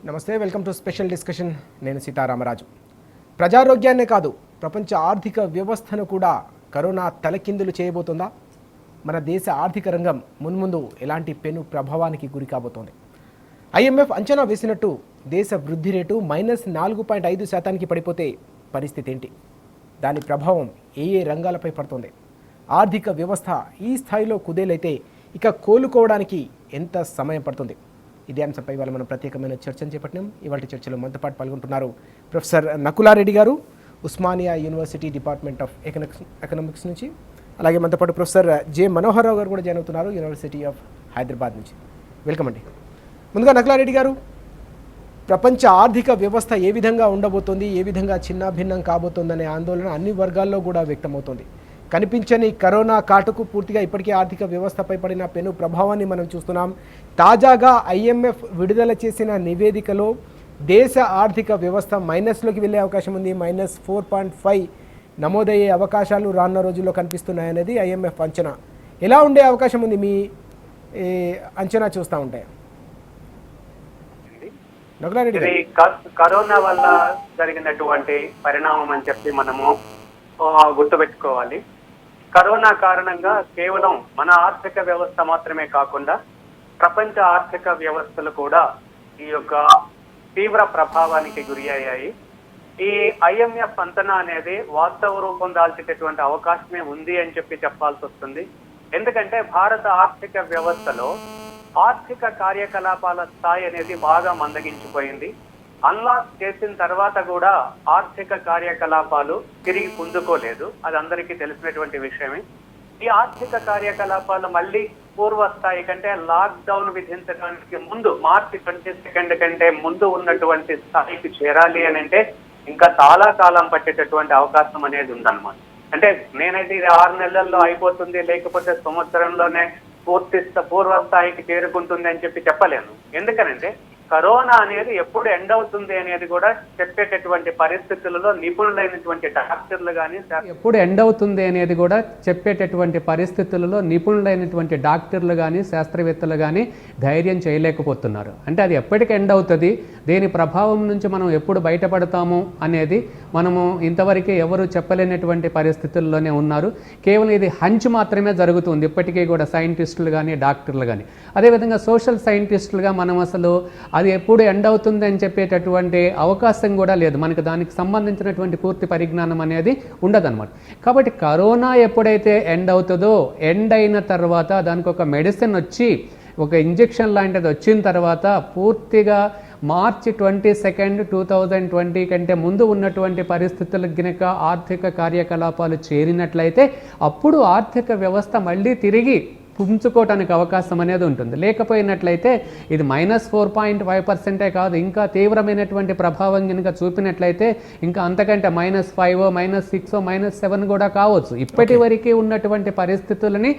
నమస్తే, welcome to special discussion. నేను సీతారామరాజు. ప్రజారోగ్యాన్నే కాదు, ప్రపంచ ఆర్థిక వ్యవస్థను కూడా కరోనా తలకిందులు చేయబోతుందా? మన దేశ ఆర్థిక రంగం మున్ముందు ఎలాంటి పెను ప్రభావానికి గురి కాబోతోంది? IMF అంచనా వేసినట్టు దేశ వృద్ధి రేటు -4.5% పడిపోతే పరిస్థితి ఏంటి? దాని ప్రభావం ఏ రంగాలపై పడుతుంది? ఆర్థిక వ్యవస్థ ఈ స్థాయిలో కుదేలైతే ఇక కోలుకోవడానికి ఎంత సమయం పడుతుంది? ఇదే అంశంపై ఇవాళ మనం ప్రత్యేకమైన చర్చను చేపట్టినాం. ఇవాళ చర్చలో మనతో పాటు పాల్గొంటున్నారు ప్రొఫెసర్ నకులారెడ్డి గారు, Osmania university department of economics నుంచి. అలాగే మనతో పాటు ప్రొఫెసర్ జె మనోహర్ రావు గారు కూడా జాయిన్ అవుతున్నారు, యూనివర్సిటీ ఆఫ్ హైదరాబాద్ నుంచి. వెల్కమ్ అండి. ముందుగా నకులారెడ్డి గారు, ప్రపంచ ఆర్థిక వ్యవస్థ ఏ విధంగా ఉండబోతోంది, ఏ విధంగా చిన్నాభిన్నం కాబోతోందనే ఆందోళన అన్ని వర్గాల్లో కూడా వ్యక్తమవుతోంది. కనిపించని కరోనా కాటుకు పూర్తిగా ఇప్పటికే ఆర్థిక వ్యవస్థపై పడిన పెను ప్రభావాన్ని మనం చూస్తున్నాం. తాజాగా IMF విడుదల చేసిన నివేదికలో దేశ ఆర్థిక వ్యవస్థ మైనస్లోకి వెళ్ళే అవకాశం ఉంది. -4.5 నమోదయ్యే అవకాశాలు రానున్న రోజుల్లో కనిపిస్తున్నాయనేది IMF అంచనా. ఎలా ఉండే అవకాశం ఉంది మీ అంచనా చూస్తూ ఉంటాయి? ఇది కరోనా వల్ల జరిగినటువంటి పరిణామం అని చెప్పి మనము గుర్తుపెట్టుకోవాలి. కరోనా కారణంగా కేవలం మన ఆర్థిక వ్యవస్థ మాత్రమే కాకుండా ప్రపంచ ఆర్థిక వ్యవస్థలు కూడా ఈ యొక్క తీవ్ర ప్రభావానికి గురి అయ్యాయి. ఈ IMF అంచనా అనేది వాస్తవ రూపం దాల్చేటటువంటి అవకాశమే ఉంది అని చెప్పి చెప్పాల్సి వస్తుంది. ఎందుకంటే భారత ఆర్థిక వ్యవస్థలో ఆర్థిక కార్యకలాపాల స్థాయి అనేది బాగా మందగించిపోయింది. అన్లాక్ చేసిన తర్వాత కూడా ఆర్థిక కార్యకలాపాలు తిరిగి పుంజుకోలేదు. అది అందరికీ తెలిసినటువంటి విషయమే. ఈ ఆర్థిక కార్యకలాపాలు మళ్ళీ పూర్వస్థాయి కంటే లాక్డౌన్ విధించడానికి ముందు మార్చి 22 కంటే ముందు ఉన్నటువంటి స్థాయికి చేరాలి అని అంటే ఇంకా చాలా కాలం పట్టేటటువంటి అవకాశం అనేది ఉందన్నమాట. అంటే నేనైతే ఇది 6 నెలల్లో అయిపోతుంది, లేకపోతే సంవత్సరంలోనే పూర్వస్థాయికి చేరుకుంటుంది అని చెప్పి చెప్పలేను. ఎందుకనంటే కరోనా అనేది ఎప్పుడు ఎండ్ అవుతుంది అనేది కూడా చెప్పేటటువంటి పరిస్థితులలో నిపుణులైనటువంటి డాక్టర్లు కానీ ఎప్పుడు ఎండ్ అవుతుంది అనేది కూడా చెప్పేటటువంటి పరిస్థితులలో నిపుణులైనటువంటి డాక్టర్లు కానీ శాస్త్రవేత్తలు కానీ ధైర్యం చేయలేకపోతున్నారు. అంటే అది ఎప్పటికి ఎండ్ అవుతుంది, దేని ప్రభావం నుంచి మనం ఎప్పుడు బయటపడతాము అనేది మనము ఇంతవరకు ఎవరు చెప్పలేనటువంటి పరిస్థితుల్లోనే ఉన్నారు. కేవలం ఇది హంచ్ మాత్రమే జరుగుతుంది ఇప్పటికీ కూడా సైంటిస్టులు కానీ డాక్టర్లు కానీ. అదేవిధంగా సోషల్ సైంటిస్టులుగా మనం అసలు అది ఎప్పుడు ఎండ్ అవుతుంది అని చెప్పేటటువంటి అవకాశం కూడా లేదు. మనకు దానికి సంబంధించినటువంటి పూర్తి పరిజ్ఞానం అనేది ఉండదన్నమాట. కాబట్టి కరోనా ఎప్పుడైతే ఎండ్ అవుతుందో, ఎండ్ అయిన తర్వాత దానికి ఒక మెడిసిన్ వచ్చి ఒక ఇంజెక్షన్ లాంటిది వచ్చిన తర్వాత పూర్తిగా మార్చి 22, 2020 కంటే ముందు ఉన్నటువంటి పరిస్థితులకు గనక ఆర్థిక కార్యకలాపాలు చేరినట్లయితే అప్పుడు ఆర్థిక వ్యవస్థ మళ్ళీ తిరిగి పుంజుకోవటానికి అవకాశం అనేది ఉంటుంది. లేకపోయినట్లయితే ఇది -4.5% కాదు, ఇంకా తీవ్రమైనటువంటి ప్రభావం కనుక చూపినట్లయితే ఇంకా అంతకంటే -5, -6, -7 కూడా కావచ్చు. ఇప్పటి వరకు ఉన్నటువంటి పరిస్థితులని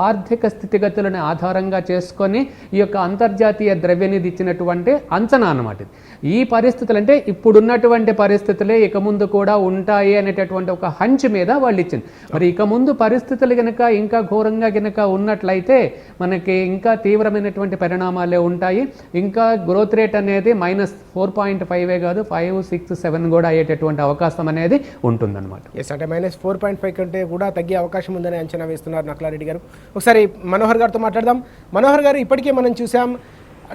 ఆర్థిక స్థితిగతులను ఆధారంగా చేసుకొని ఈ యొక్క అంతర్జాతీయ ద్రవ్యనిధి ఇచ్చినటువంటి అంచనా అన్నమాట. ఈ పరిస్థితులు అంటే ఇప్పుడున్నటువంటి పరిస్థితులే ఇక ముందు కూడా ఉంటాయి అనేటటువంటి ఒక హంచ్ మీద వాళ్ళు ఇచ్చింది. మరి ఇక ముందు పరిస్థితులు కనుక ఇంకా ఘోరంగా కనుక ఉన్నట్లయితే మనకి ఇంకా తీవ్రమైనటువంటి పరిణామాలే ఉంటాయి. ఇంకా గ్రోత్ రేట్ అనేది -4.5 కాదు, 5, 6, 7 కూడా అయ్యేటటువంటి అవకాశం అనేది ఉంటుందన్నమాట. అంటే -4.5 కంటే కూడా తగ్గే అవకాశం ఉందని అంచనా వేస్తున్నారు నకులారెడ్డి గారు. ఒకసారి మనోహర్ గారితో మాట్లాడదాం. మనోహర్ గారు, ఇప్పటికే మనం చూసాం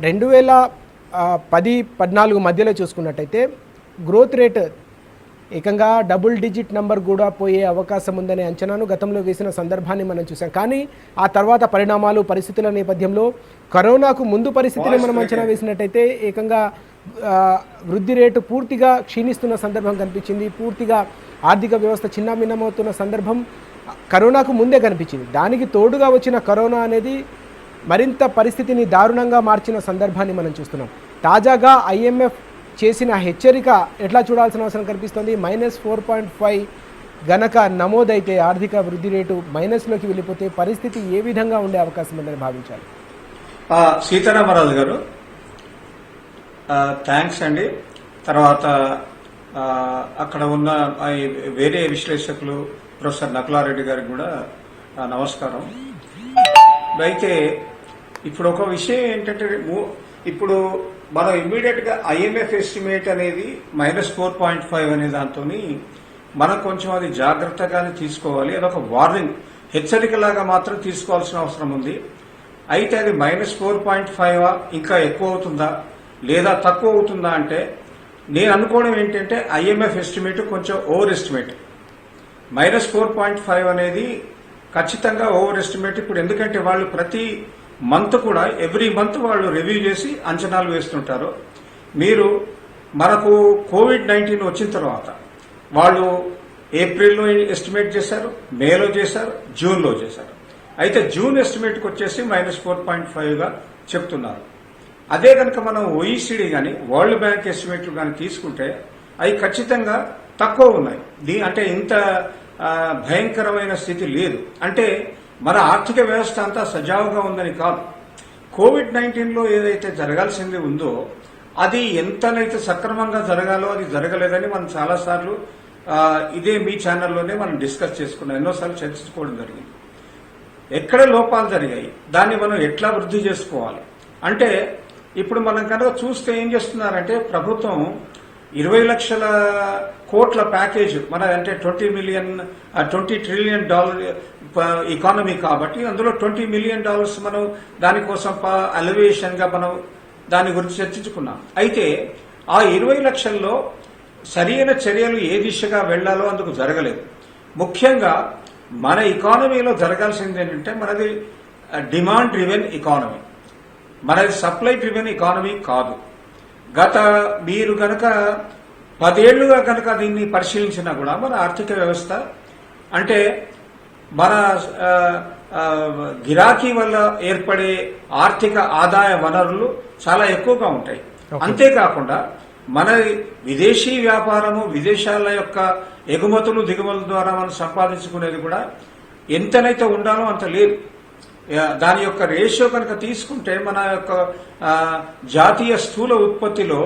2010-14 మధ్యలో చూసుకున్నట్టయితే గ్రోత్ రేట్ ఏకంగా డబుల్ డిజిట్ నెంబర్ కూడా పోయే అవకాశం ఉందనే అంచనాను గతంలో వేసిన సందర్భాన్ని మనం చూసాం. కానీ ఆ తర్వాత పరిణామాలు, పరిస్థితుల నేపథ్యంలో కరోనాకు ముందు పరిస్థితిని మనం అంచనా వేసినట్టయితే ఏకంగా వృద్ధి రేటు పూర్తిగా క్షీణిస్తున్న సందర్భం కనిపించింది. పూర్తిగా ఆర్థిక వ్యవస్థ చిన్నాభిన్నమవుతున్న సందర్భం కరోనాకు ముందే కనిపించింది. దానికి తోడుగా వచ్చిన కరోనా అనేది మరింత పరిస్థితిని దారుణంగా మార్చిన సందర్భాన్ని మనం చూస్తున్నాం. తాజాగా IMF చేసిన హెచ్చరిక ఎట్లా చూడాల్సిన అవసరం కనిపిస్తుంది? -4.5 గనక నమోదైతే ఆర్థిక వృద్ధి రేటు మైనస్లోకి వెళ్ళిపోతే పరిస్థితి ఏ విధంగా ఉండే అవకాశం ఉందని భావించాలి? సీతారామరాజు గారు, థ్యాంక్స్ అండి. తర్వాత అక్కడ ఉన్న వేరే విశ్లేషకులు ప్రొఫెసర్ నకులారెడ్డి గారికి కూడా నమస్కారం. అయితే ఇప్పుడు ఒక విషయం ఏంటంటే, ఇప్పుడు మనం ఇమ్మీడియట్గా IMF ఎస్టిమేట్ అనేది -4.5 అనే దాంతో మనం కొంచెం అది జాగ్రత్తగానే తీసుకోవాలి. అదొక వార్నింగ్, హెచ్చరికలాగా మాత్రం తీసుకోవాల్సిన అవసరం ఉంది. అయితే అది -4.5 ఇంకా ఎక్కువ అవుతుందా లేదా తక్కువ అవుతుందా అంటే నేను అనుకోవడం ఏంటంటే IMF ఎస్టిమేట్ కొంచెం ఓవర్ ఎస్టిమేట్. -4.5 అనేది ఖచ్చితంగా ఓవర్ ఎస్టిమేట్. ఇప్పుడు ఎందుకంటే వాళ్ళు ప్రతి మంత్ కూడా ఎవ్రీ మంత్ వాళ్ళు రివ్యూ చేసి అంచనాలు వేస్తుంటారు. మీరు మనకు COVID-19 వచ్చిన తర్వాత వాళ్ళు ఏప్రిల్లో ఎస్టిమేట్ చేశారు, మేలో చేశారు, జూన్లో చేశారు. అయితే జూన్ ఎస్టిమేట్కి వచ్చేసి -4.5గా చెప్తున్నారు. అదే కనుక మనం OECD కానీ వరల్డ్ బ్యాంక్ ఎస్టిమేట్లు కానీ తీసుకుంటే అవి ఖచ్చితంగా తక్కువ ఉన్నాయి. అంటే ఇంత భయంకరమైన స్థితి లేదు. అంటే మన ఆర్థిక వ్యవస్థ అంతా సజావుగా ఉందని కాదు. COVID-19లో ఏదైతే జరగాల్సింది ఉందో అది ఎంతనైతే సక్రమంగా జరగాలో అది జరగలేదని మనం చాలాసార్లు ఇదే మీ ఛానల్లోనే మనం డిస్కస్ చేసుకున్నాం, ఎన్నోసార్లు చర్చించుకోవడం జరిగింది. ఎక్కడ లోపాలు జరిగాయి, దాన్ని మనం ఎట్లా వృద్ధి చేసుకోవాలి అంటే ఇప్పుడు మనం కనుక చూస్తే ఏం చేస్తున్నారంటే ప్రభుత్వం 20 లక్షల కోట్ల ప్యాకేజ్ మన అంటే $20 ట్రిలియన్ ఎకానమీ కాబట్టి అందులో $20 మిలియన్ మనం దానికోసం అలివేషన్ గా మనం దాని గురించి చర్చించుకున్నాం. అయితే ఆ 20 లక్షల్లో సరైన చర్యలు ఏ దిశగా వెళ్లాలో అందుకు జరగలేదు. ముఖ్యంగా మన ఎకానమీలో జరగాల్సింది ఏంటంటే మనది డిమాండ్ డ్రివెన్ ఎకానమీ, మనది సప్లై డ్రివెన్ ఎకానమీ కాదు. మీరు గనక 10 ఏళ్లుగా కనుక దీన్ని పరిశీలించినా కూడా మన ఆర్థిక వ్యవస్థ అంటే మన గిరాకీ వల్ల ఏర్పడే ఆర్థిక ఆదాయ వనరులు చాలా ఎక్కువగా ఉంటాయి. అంతేకాకుండా మన విదేశీ వ్యాపారము, విదేశాల యొక్క ఎగుమతులు దిగుమతుల ద్వారా మనం సంపాదించుకునేది కూడా ఎంతనైతే ఉండాలో అంత లేదు. దాని యొక్క రేషియో కనుక తీసుకుంటే మన యొక్క జాతీయ స్థూల ఉత్పత్తిలో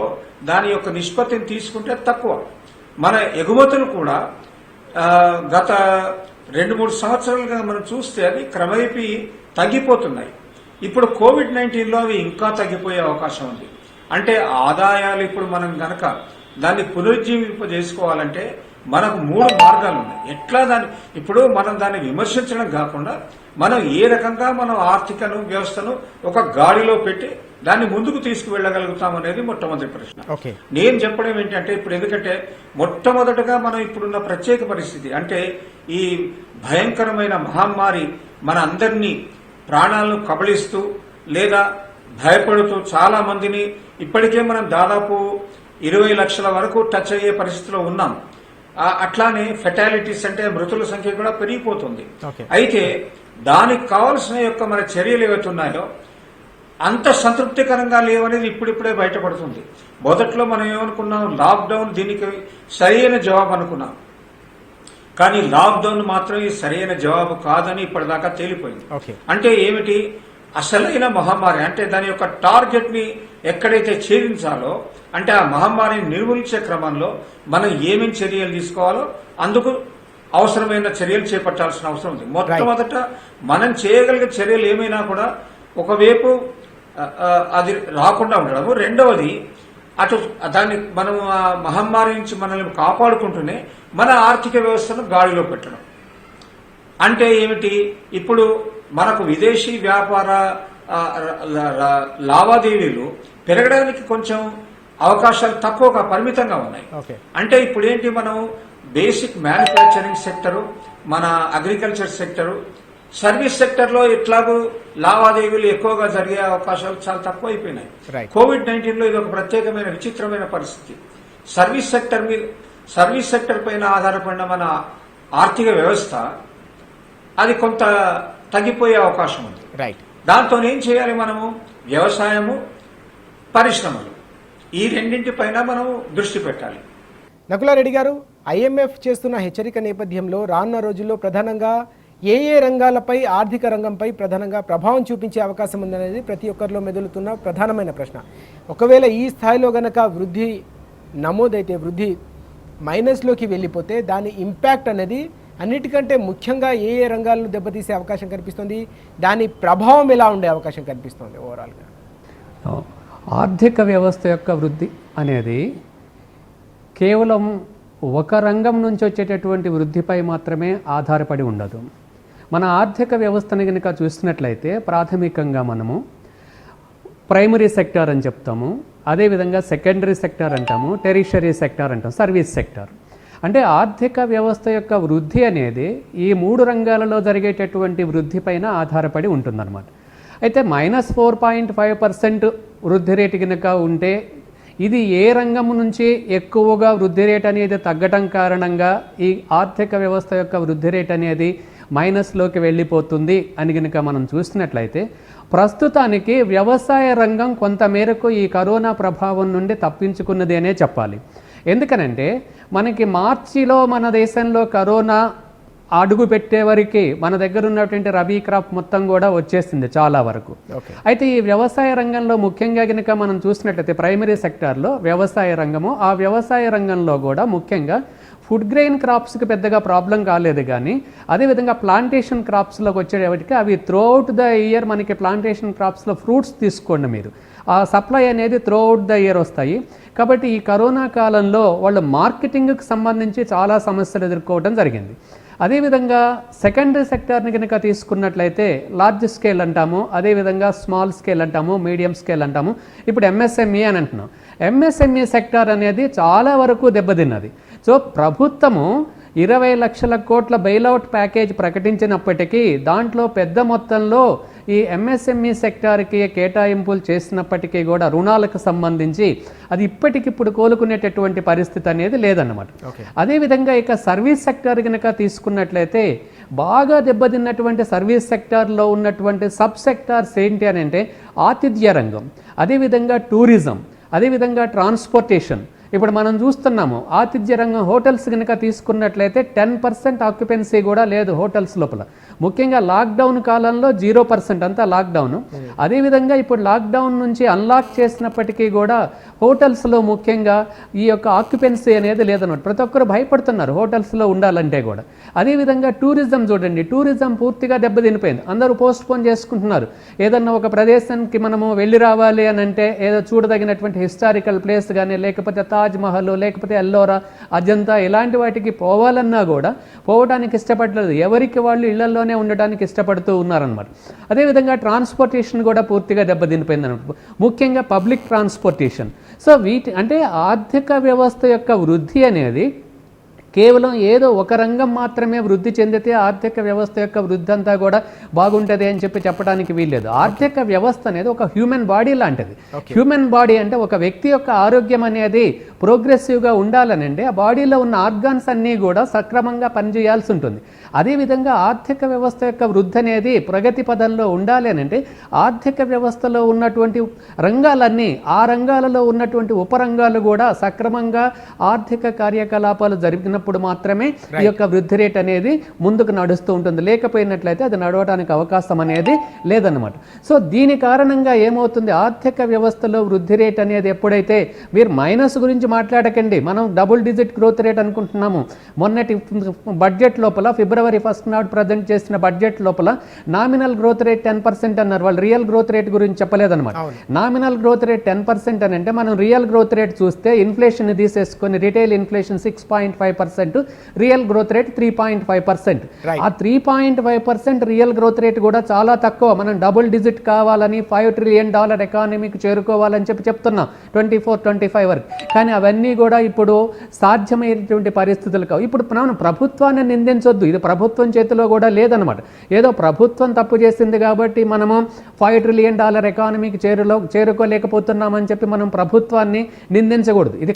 దాని యొక్క నిష్పత్తిని తీసుకుంటే తక్కువ. మన ఎగుమతులు కూడా గత 2-3 సంవత్సరాలుగా మనం చూస్తే అది క్రమేపీ తగ్గిపోతున్నాయి. ఇప్పుడు COVID-19లో అవి ఇంకా తగ్గిపోయే అవకాశం ఉంది. అంటే ఆదాయాలు ఇప్పుడు మనం గనక దాన్ని పునరుజ్జీవింపజేసుకోవాలంటే మనకు 3 మార్గాలు ఉన్నాయి. ఎట్లా ఇప్పుడు మనం దాన్ని విమర్శించడం కాకుండా మనం ఏ రకంగా మనం ఆర్థిక వ్యవస్థను ఒక గాడిలో పెట్టి దాన్ని ముందుకు తీసుకువెళ్ళగలుగుతాం అనేది మొట్టమొదటి ప్రశ్న. నేను చెప్పడం ఏంటంటే ఇప్పుడు ఎందుకంటే మొట్టమొదటగా మనం ఇప్పుడున్న ప్రత్యేక పరిస్థితి అంటే ఈ భయంకరమైన మహమ్మారి మన అందరినీ ప్రాణాలను కబళిస్తూ లేదా భయపడుతూ చాలా మందిని ఇప్పటికే మనం దాదాపు 20 లక్షల వరకు టచ్ అయ్యే పరిస్థితిలో ఉన్నాం. అట్లానే ఫెటాలిటీస్ అంటే మృతుల సంఖ్య కూడా పెరిగిపోతుంది. అయితే దానికి కావాల్సిన యొక్క మన చర్యలు ఏవైతే ఉన్నాయో అంత సంతృప్తికరంగా లేవనేది ఇప్పుడిప్పుడే బయటపడుతుంది. మొదట్లో మనం ఏమనుకున్నాం, లాక్డౌన్ దీనికి సరైన జవాబు అనుకున్నాం. కానీ లాక్డౌన్ మాత్రం ఈ సరైన జవాబు కాదని ఇప్పటిదాకా తేలిపోయింది. అంటే ఏమిటి, అసలైన మహమ్మారి అంటే దాని యొక్క టార్గెట్ ని ఎక్కడైతే ఛేదించాలో అంటే ఆ మహమ్మారిని నిర్మూలించే క్రమంలో మనం ఏమేమి చర్యలు తీసుకోవాలో అందుకు అవసరమైన చర్యలు చేపట్టాల్సిన అవసరం ఉంది. మొట్టమొదట మనం చేయగలిగే చర్యలు ఏమైనా కూడా ఒకవైపు అది రాకుండా ఉండడము, రెండవది అటు దాన్ని మనం ఆ మహమ్మారి నుంచి మనల్ని కాపాడుకుంటూనే మన ఆర్థిక వ్యవస్థను గాడిలో పెట్టడం. అంటే ఏమిటి, ఇప్పుడు మనకు విదేశీ వ్యాపార లావాదేవీలు పెరగడానికి కొంచెం అవకాశాలు తక్కువగా పరిమితంగా ఉన్నాయి. అంటే ఇప్పుడు ఏంటి, మనం బేసిక్ మ్యానుఫ్యాక్చరింగ్ సెక్టరు, మన అగ్రికల్చర్ సెక్టరు, సర్వీస్ సెక్టర్లో ఎట్లాగూ లావాదేవీలు ఎక్కువగా జరిగే అవకాశాలు చాలా తక్కువ అయిపోయినాయి. COVID-19లో ఇది ఒక ప్రత్యేకమైన విచిత్రమైన పరిస్థితి. సర్వీస్ సెక్టర్ పైన ఆధారపడిన మన ఆర్థిక వ్యవస్థ అది కొంత తగ్గిపోయే అవకాశం ఉంది. దాంతో ఏం చేయాలి, మనము వ్యవసాయము, పరిశ్రమలు ఈ రెండింటిపైన మనం దృష్టి పెట్టాలి. నకులారెడ్డి గారు, IMF చేస్తున్న హెచ్చరిక నేపథ్యంలో రానున్న రోజుల్లో ప్రధానంగా ఏ రంగాలపై, ఆర్థిక రంగంపై ప్రధానంగా ప్రభావం చూపించే అవకాశం ఉందనేది ప్రతి ఒక్కరిలో మెదులుతున్న ప్రధానమైన ప్రశ్న. ఒకవేళ ఈ స్థాయిలో గనక వృద్ధి నమోదైతే, వృద్ధి మైనస్లోకి వెళ్ళిపోతే దాని ఇంపాక్ట్ అనేది అన్నిటికంటే ముఖ్యంగా ఏ రంగాలను దెబ్బతీసే అవకాశం కనిపిస్తుంది, దాని ప్రభావం ఎలా ఉండే అవకాశం కనిపిస్తుంది ఓవరాల్గా? ఆర్థిక వ్యవస్థ యొక్క వృద్ధి అనేది కేవలం ఒక రంగం నుంచి వచ్చేటటువంటి వృద్ధిపై మాత్రమే ఆధారపడి ఉండదు. మన ఆర్థిక వ్యవస్థని కనుక చూసినట్లయితే ప్రాథమికంగా మనము ప్రైమరీ సెక్టార్ అని చెప్తాము, అదేవిధంగా సెకండరీ సెక్టార్ అంటాము, టెరిషరీ సెక్టార్ అంటాం, సర్వీస్ సెక్టార్. అంటే ఆర్థిక వ్యవస్థ యొక్క వృద్ధి అనేది ఈ 3 రంగాలలో జరిగేటటువంటి వృద్ధి పైన ఆధారపడి ఉంటుందన్నమాట. అయితే -4.5% వృద్ధి రేటు కనుక ఉంటే ఇది ఏ రంగం నుంచి ఎక్కువగా వృద్ధి రేట్ అనేది తగ్గటం కారణంగా ఈ ఆర్థిక వ్యవస్థ యొక్క వృద్ధి రేట్ అనేది మైనస్లోకి వెళ్ళిపోతుంది అని కనుక మనం చూసినట్లయితే ప్రస్తుతానికి వ్యవసాయ రంగం కొంతమేరకు ఈ కరోనా ప్రభావం నుండి తప్పించుకున్నది అనే చెప్పాలి. ఎందుకనంటే మనకి మార్చిలో మన దేశంలో కరోనా అడుగు పెట్టే వరకు మన దగ్గర ఉన్నటువంటి రబీ క్రాప్ మొత్తం కూడా వచ్చేసింది చాలా వరకు. అయితే ఈ వ్యవసాయ రంగంలో ముఖ్యంగా కనుక మనం చూసినట్లయితే ప్రైమరీ సెక్టార్లో వ్యవసాయ రంగము, ఆ వ్యవసాయ రంగంలో కూడా ముఖ్యంగా ఫుడ్ గ్రెయిన్ క్రాప్స్కి పెద్దగా ప్రాబ్లం కాలేదు, కానీ అదేవిధంగా ప్లాంటేషన్ క్రాప్స్లోకి వచ్చేటికి అవి త్రూఅవుట్ ద ఇయర్ మనకి ప్లాంటేషన్ క్రాప్స్లో ఫ్రూట్స్ తీసుకోండి మీరు, ఆ సప్లై అనేది త్రూఅవుట్ ద ఇయర్ వస్తాయి. కాబట్టి ఈ కరోనా కాలంలో వాళ్ళు మార్కెటింగ్కి సంబంధించి చాలా సమస్యలు ఎదుర్కోవడం జరిగింది. అదేవిధంగా సెకండరీ సెక్టార్ని కనుక తీసుకున్నట్లయితే లార్జ్ స్కేల్ అంటాము, అదేవిధంగా స్మాల్ స్కేల్ అంటాము, మీడియం స్కేల్ అంటాము, ఇప్పుడు ఎంఎస్ఎంఈ అని అంటున్నాం. ఎంఎస్ఎంఈ సెక్టార్ అనేది చాలా వరకు దెబ్బతిన్నది. సో ప్రభుత్వము 20 లక్షల కోట్ల బెయిలౌట్ ప్యాకేజ్ ప్రకటించినప్పటికీ దాంట్లో పెద్ద మొత్తంలో ఈ ఎంఎస్ఎంఈ సెక్టార్కి కేటాయింపులు చేసినప్పటికీ కూడా రుణాలకు సంబంధించి అది ఇప్పటికిప్పుడు కోలుకునేటటువంటి పరిస్థితి అనేది లేదన్నమాట. అదేవిధంగా ఇక సర్వీస్ సెక్టార్ కనుక తీసుకున్నట్లయితే బాగా దెబ్బతిన్నటువంటి సర్వీస్ సెక్టార్లో ఉన్నటువంటి సబ్ సెక్టార్స్ ఏంటి అని అంటే ఆతిథ్య రంగం, అదేవిధంగా టూరిజం, అదేవిధంగా ట్రాన్స్పోర్టేషన్. ఇప్పుడు మనం చూస్తున్నాము ఆతిథ్య రంగం హోటల్స్ కనుక తీసుకున్నట్లయితే 10% ఆక్యుపెన్సీ కూడా లేదు హోటల్స్ లోపల. ముఖ్యంగా లాక్డౌన్ కాలంలో 0% అంతా లాక్డౌన్. అదేవిధంగా ఇప్పుడు లాక్డౌన్ నుంచి అన్లాక్ చేసినప్పటికీ కూడా హోటల్స్లో ముఖ్యంగా ఈ యొక్క ఆక్యుపెన్సీ అనేది లేదన్నమాట. ప్రతి ఒక్కరు భయపడుతున్నారు హోటల్స్లో ఉండాలంటే కూడా. అదేవిధంగా టూరిజం చూడండి, టూరిజం పూర్తిగా దెబ్బతినిపోయింది. అందరూ పోస్ట్పోన్ చేసుకుంటున్నారు. ఏదన్నా ఒక ప్రదేశానికి మనము వెళ్ళి రావాలి అని అంటే ఏదో చూడదగినటువంటి హిస్టారికల్ ప్లేస్ కానీ, లేకపోతే తాజ్ మహల్, లేకపోతే ఎల్లోరా, అజంతా ఇలాంటి వాటికి పోవాలన్నా కూడా పోవడానికి ఇష్టపడలేదు. ఎవరికి వాళ్ళు ఇళ్లలోనే ఉండడానికి ఇష్టపడుతూ ఉన్నారనమాట. అదేవిధంగా ట్రాన్స్పోర్టేషన్ కూడా పూర్తిగా దెబ్బతినిపోయింది అనమాట, ముఖ్యంగా పబ్లిక్ ట్రాన్స్పోర్టేషన్. సో అంటే ఆర్థిక వ్యవస్థ యొక్క వృద్ధి అనేది కేవలం ఏదో ఒక రంగం మాత్రమే వృద్ధి చెందితే ఆర్థిక వ్యవస్థ యొక్క వృద్ధి అంతా కూడా బాగుంటుంది అని చెప్పడానికి వీల్లేదు. ఆర్థిక వ్యవస్థ అనేది ఒక హ్యూమన్ బాడీ లాంటిది. హ్యూమన్ బాడీ అంటే ఒక వ్యక్తి యొక్క ఆరోగ్యం అనేది ప్రోగ్రెసివ్గా ఉండాలని అంటే ఆ బాడీలో ఉన్న ఆర్గాన్స్ అన్నీ కూడా సక్రమంగా పనిచేయాల్సి ఉంటుంది. అదేవిధంగా ఆర్థిక వ్యవస్థ యొక్క వృద్ధి అనేది ప్రగతి పదంలో ఉండాలి అని అంటే ఆర్థిక వ్యవస్థలో ఉన్నటువంటి రంగాలన్నీ, ఆ రంగాలలో ఉన్నటువంటి ఉపరంగాలు కూడా సక్రమంగా ఆర్థిక కార్యకలాపాలు జరిపినప్పుడు మాత్రమే ఈ యొక్క వృద్ధి రేట్ అనేది ముందుకు నడుస్తూ ఉంటుంది. లేకపోయినట్లయితే అది నడవడానికి అవకాశం అనేది లేదన్నమాట. సో దీని కారణంగా ఏమవుతుంది, ఆర్థిక వ్యవస్థలో వృద్ధి రేట్ అనేది ఎప్పుడైతే మీరు మైనస్ గురించి మాట్లాడకండి, మనం డబుల్ డిజిట్ గ్రోత్ రేట్ అనుకుంటున్నాము. మొన్నటి బడ్జెట్ లోపల ఫిబ్రవరి 1 నాడు ప్రజెంట్ చేసిన బడ్జెట్ లోపల నామినల్ గ్రోత్ రేట్ 10% అన్నారు. వాళ్ళు రియల్ గ్రోత్ రేట్ గురించి చెప్పలేదన్నమాట. నామినల్ గ్రోత్ రేట్ 10% అని అంటే మనం రియల్ గ్రోత్ రేట్ చూస్తే ఇన్ఫ్లేషన్ తీసేసుకొని retail inflation 6.5%, real growth rate 3.5%. ఆ 3.5% రియల్ గ్రోత్ రేట్ కూడా చాలా తక్కువ. మనం డబుల్ డిజిట్ కావాలని $5 ట్రిలియన్ ఎకానమీకి చేరుకోవాలని చెప్తున్నాం 24-25 వరకు. కానీ అవన్నీ కూడా ఇప్పుడు సాధ్యమయ్యేటువంటి పరిస్థితులు కావు. ఇప్పుడు మనం ప్రభుత్వాన్ని నిందించొద్దు, ఇది ప్రభుత్వం చేతిలో కూడా లేదనమాట. ఏదో ప్రభుత్వం తప్పు చేసింది కాబట్టి మనము $5 ట్రిలియన్ ఎకానమీకి చేరుకోలేకపోతున్నామని చెప్పి మనం ప్రభుత్వాన్ని నిందించకూడదు. ఇది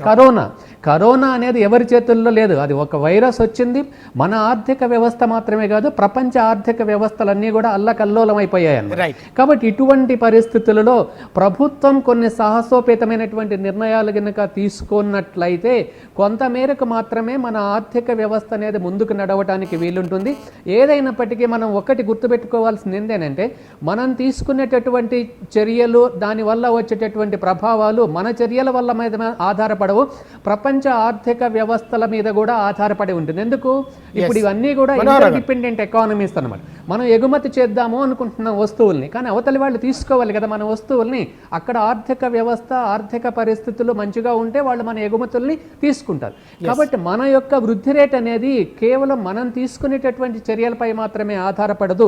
కరోనా అనేది ఎవరి చేతుల్లో లేదు. అది ఒక వైరస్ వచ్చింది. మన ఆర్థిక వ్యవస్థ మాత్రమే కాదు, ప్రపంచ ఆర్థిక వ్యవస్థలన్నీ కూడా అల్లకల్లోలం అయిపోయాయి అన్నమాట. కాబట్టి ఇటువంటి పరిస్థితులలో ప్రభుత్వం కొన్ని సాహసోపేతమైనటువంటి నిర్ణయాలు కనుక తీసుకున్నట్లయితే కొంతమేరకు మాత్రమే మన ఆర్థిక వ్యవస్థ అనేది ముందుకు నడవడానికి వీలుంటుంది. ఏదైనప్పటికీ మనం ఒకటి గుర్తుపెట్టుకోవాల్సింది ఏంటంటే మనం తీసుకునేటటువంటి చర్యలు, దానివల్ల వచ్చేటటువంటి ప్రభావాలు మన చర్యల వల్ల మీద ఆధారపడవు, ప్రపంచ ఆర్థిక వ్యవస్థల మీద కూడా ఆధారపడి ఉంటుంది. ఎందుకు, ఇప్పుడు ఇవన్నీ కూడా ఇంటర్ డిపెండెంట్ ఎకానమీస్ అన్నమాట. మనం ఎగుమతి చేద్దాము అనుకుంటున్నాం వస్తువుల్ని, కానీ అవతలి వాళ్ళు తీసుకోవాలి కదా మన వస్తువుల్ని. అక్కడ ఆర్థిక వ్యవస్థ, ఆర్థిక పరిస్థితులు మంచిగా ఉంటే వాళ్ళు మన ఎగుమతుల్ని తీసుకుంటారు. కాబట్టి మన యొక్క వృద్ధి రేట్ అనేది కేవలం మనం తీసుకునేటటువంటి చర్యలపై మాత్రమే ఆధారపడదు.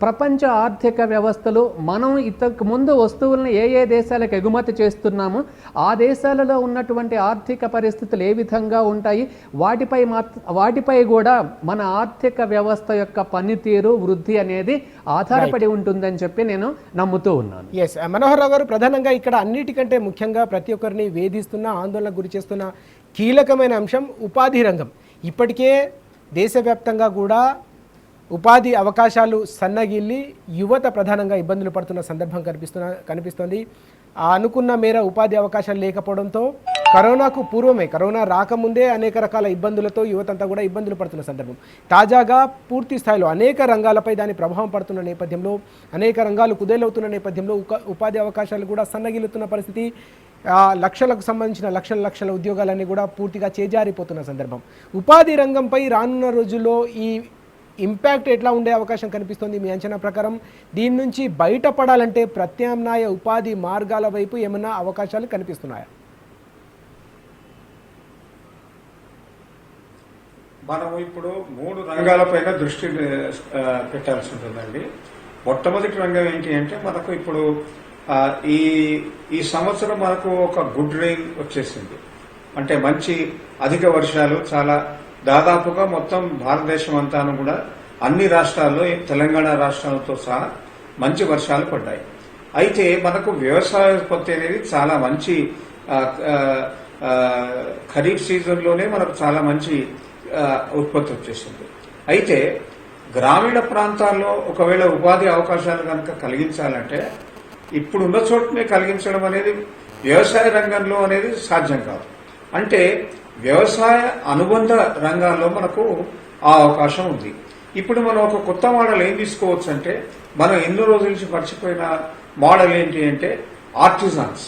ప్రపంచ ఆర్థిక వ్యవస్థలు మనం ఇంతకు ముందు వస్తువుల్ని ఏ దేశాలకు ఎగుమతి చేస్తున్నామో ఆ దేశాలలో ఉన్నటువంటి ఆర్థిక పరిస్థితులు ఏ విధంగా ఉంటాయి, వాటిపై కూడా మన ఆర్థిక వ్యవస్థ యొక్క పనితీరు, వృద్ధి అనేది ఆధారపడి ఉంటుందని చెప్పి నేను నమ్ముతూ ఉన్నాను. ఎస్, మనోహర్ రావు గారు, ప్రధానంగా ఇక్కడ అన్నిటికంటే ముఖ్యంగా ప్రతి ఒక్కరిని వేధిస్తున్న, ఆందోళనకు గురి చేస్తున్న కీలకమైన అంశం ఉపాధి రంగం. ఇప్పటికే దేశవ్యాప్తంగా కూడా ఉపాధి అవకాశాలు సన్నగిల్లి యువత ప్రధానంగా ఇబ్బందులు పడుతున్న సందర్భం కనిపిస్తోంది. అనుకున్న మేర ఉపాధి అవకాశాలు లేకపోవడంతో కరోనాకు పూర్వమే, కరోనా రాకముందే అనేక రకాల ఇబ్బందులతో యువతంతా కూడా ఇబ్బందులు పడుతున్న సందర్భం. తాజాగా పూర్తి స్థాయిలో అనేక రంగాలపై దాని ప్రభావం పడుతున్న నేపథ్యంలో, అనేక రంగాలు కుదేలవుతున్న నేపథ్యంలో ఉపాధి అవకాశాలు కూడా సన్నగిల్లుతున్న పరిస్థితి. లక్షలకు సంబంధించిన లక్షల ఉద్యోగాలన్నీ కూడా పూర్తిగా చేజారిపోతున్న సందర్భం. ఉపాధి రంగంపై రానున్న రోజుల్లో ఈ ఇంపాక్ట్ ఎట్లా ఉండే అవకాశం కనిపిస్తుంది మీ అంచనా ప్రకారం? దీని నుంచి బయటపడాలంటే ప్రత్యామ్నాయ ఉపాధి మార్గాల వైపు ఏమైనా అవకాశాలు కనిపిస్తున్నాయా? మనం ఇప్పుడు 3 రంగాలపైన దృష్టి పెట్టాల్సి ఉంటుందండి. మొట్టమొదటి రంగం ఏంటి అంటే, మనకు ఇప్పుడు ఈ సంవత్సరం మనకు ఒక గుడ్ రెయిన్ వచ్చేసింది. అంటే మంచి అధిక వర్షాలు చాలా దాదాపుగా మొత్తం భారతదేశం అంతాను కూడా అన్ని రాష్ట్రాల్లో, తెలంగాణ రాష్ట్రాలతో సహా మంచి వర్షాలు పడ్డాయి. అయితే మనకు వ్యవసాయోత్పత్తి అనేది చాలా మంచి ఖరీఫ్ సీజన్లోనే మనకు చాలా మంచి ఉత్పత్తి వచ్చేసింది. అయితే గ్రామీణ ప్రాంతాల్లో ఒకవేళ ఉపాధి అవకాశాలు కనుక కలిగించాలంటే ఇప్పుడున్న చోటనే కలిగించడం అనేది వ్యవసాయ రంగంలో అనేది సాధ్యం కాదు. అంటే వ్యవసాయ అనుబంధ రంగాల్లో మనకు ఆ అవకాశం ఉంది. ఇప్పుడు మనం ఒక కొత్త మోడల్ ఏం తీసుకోవచ్చు అంటే, మనం ఎన్నో రోజుల నుంచి మర్చిపోయిన మోడల్ ఏంటి అంటే ఆర్టిజాన్స్.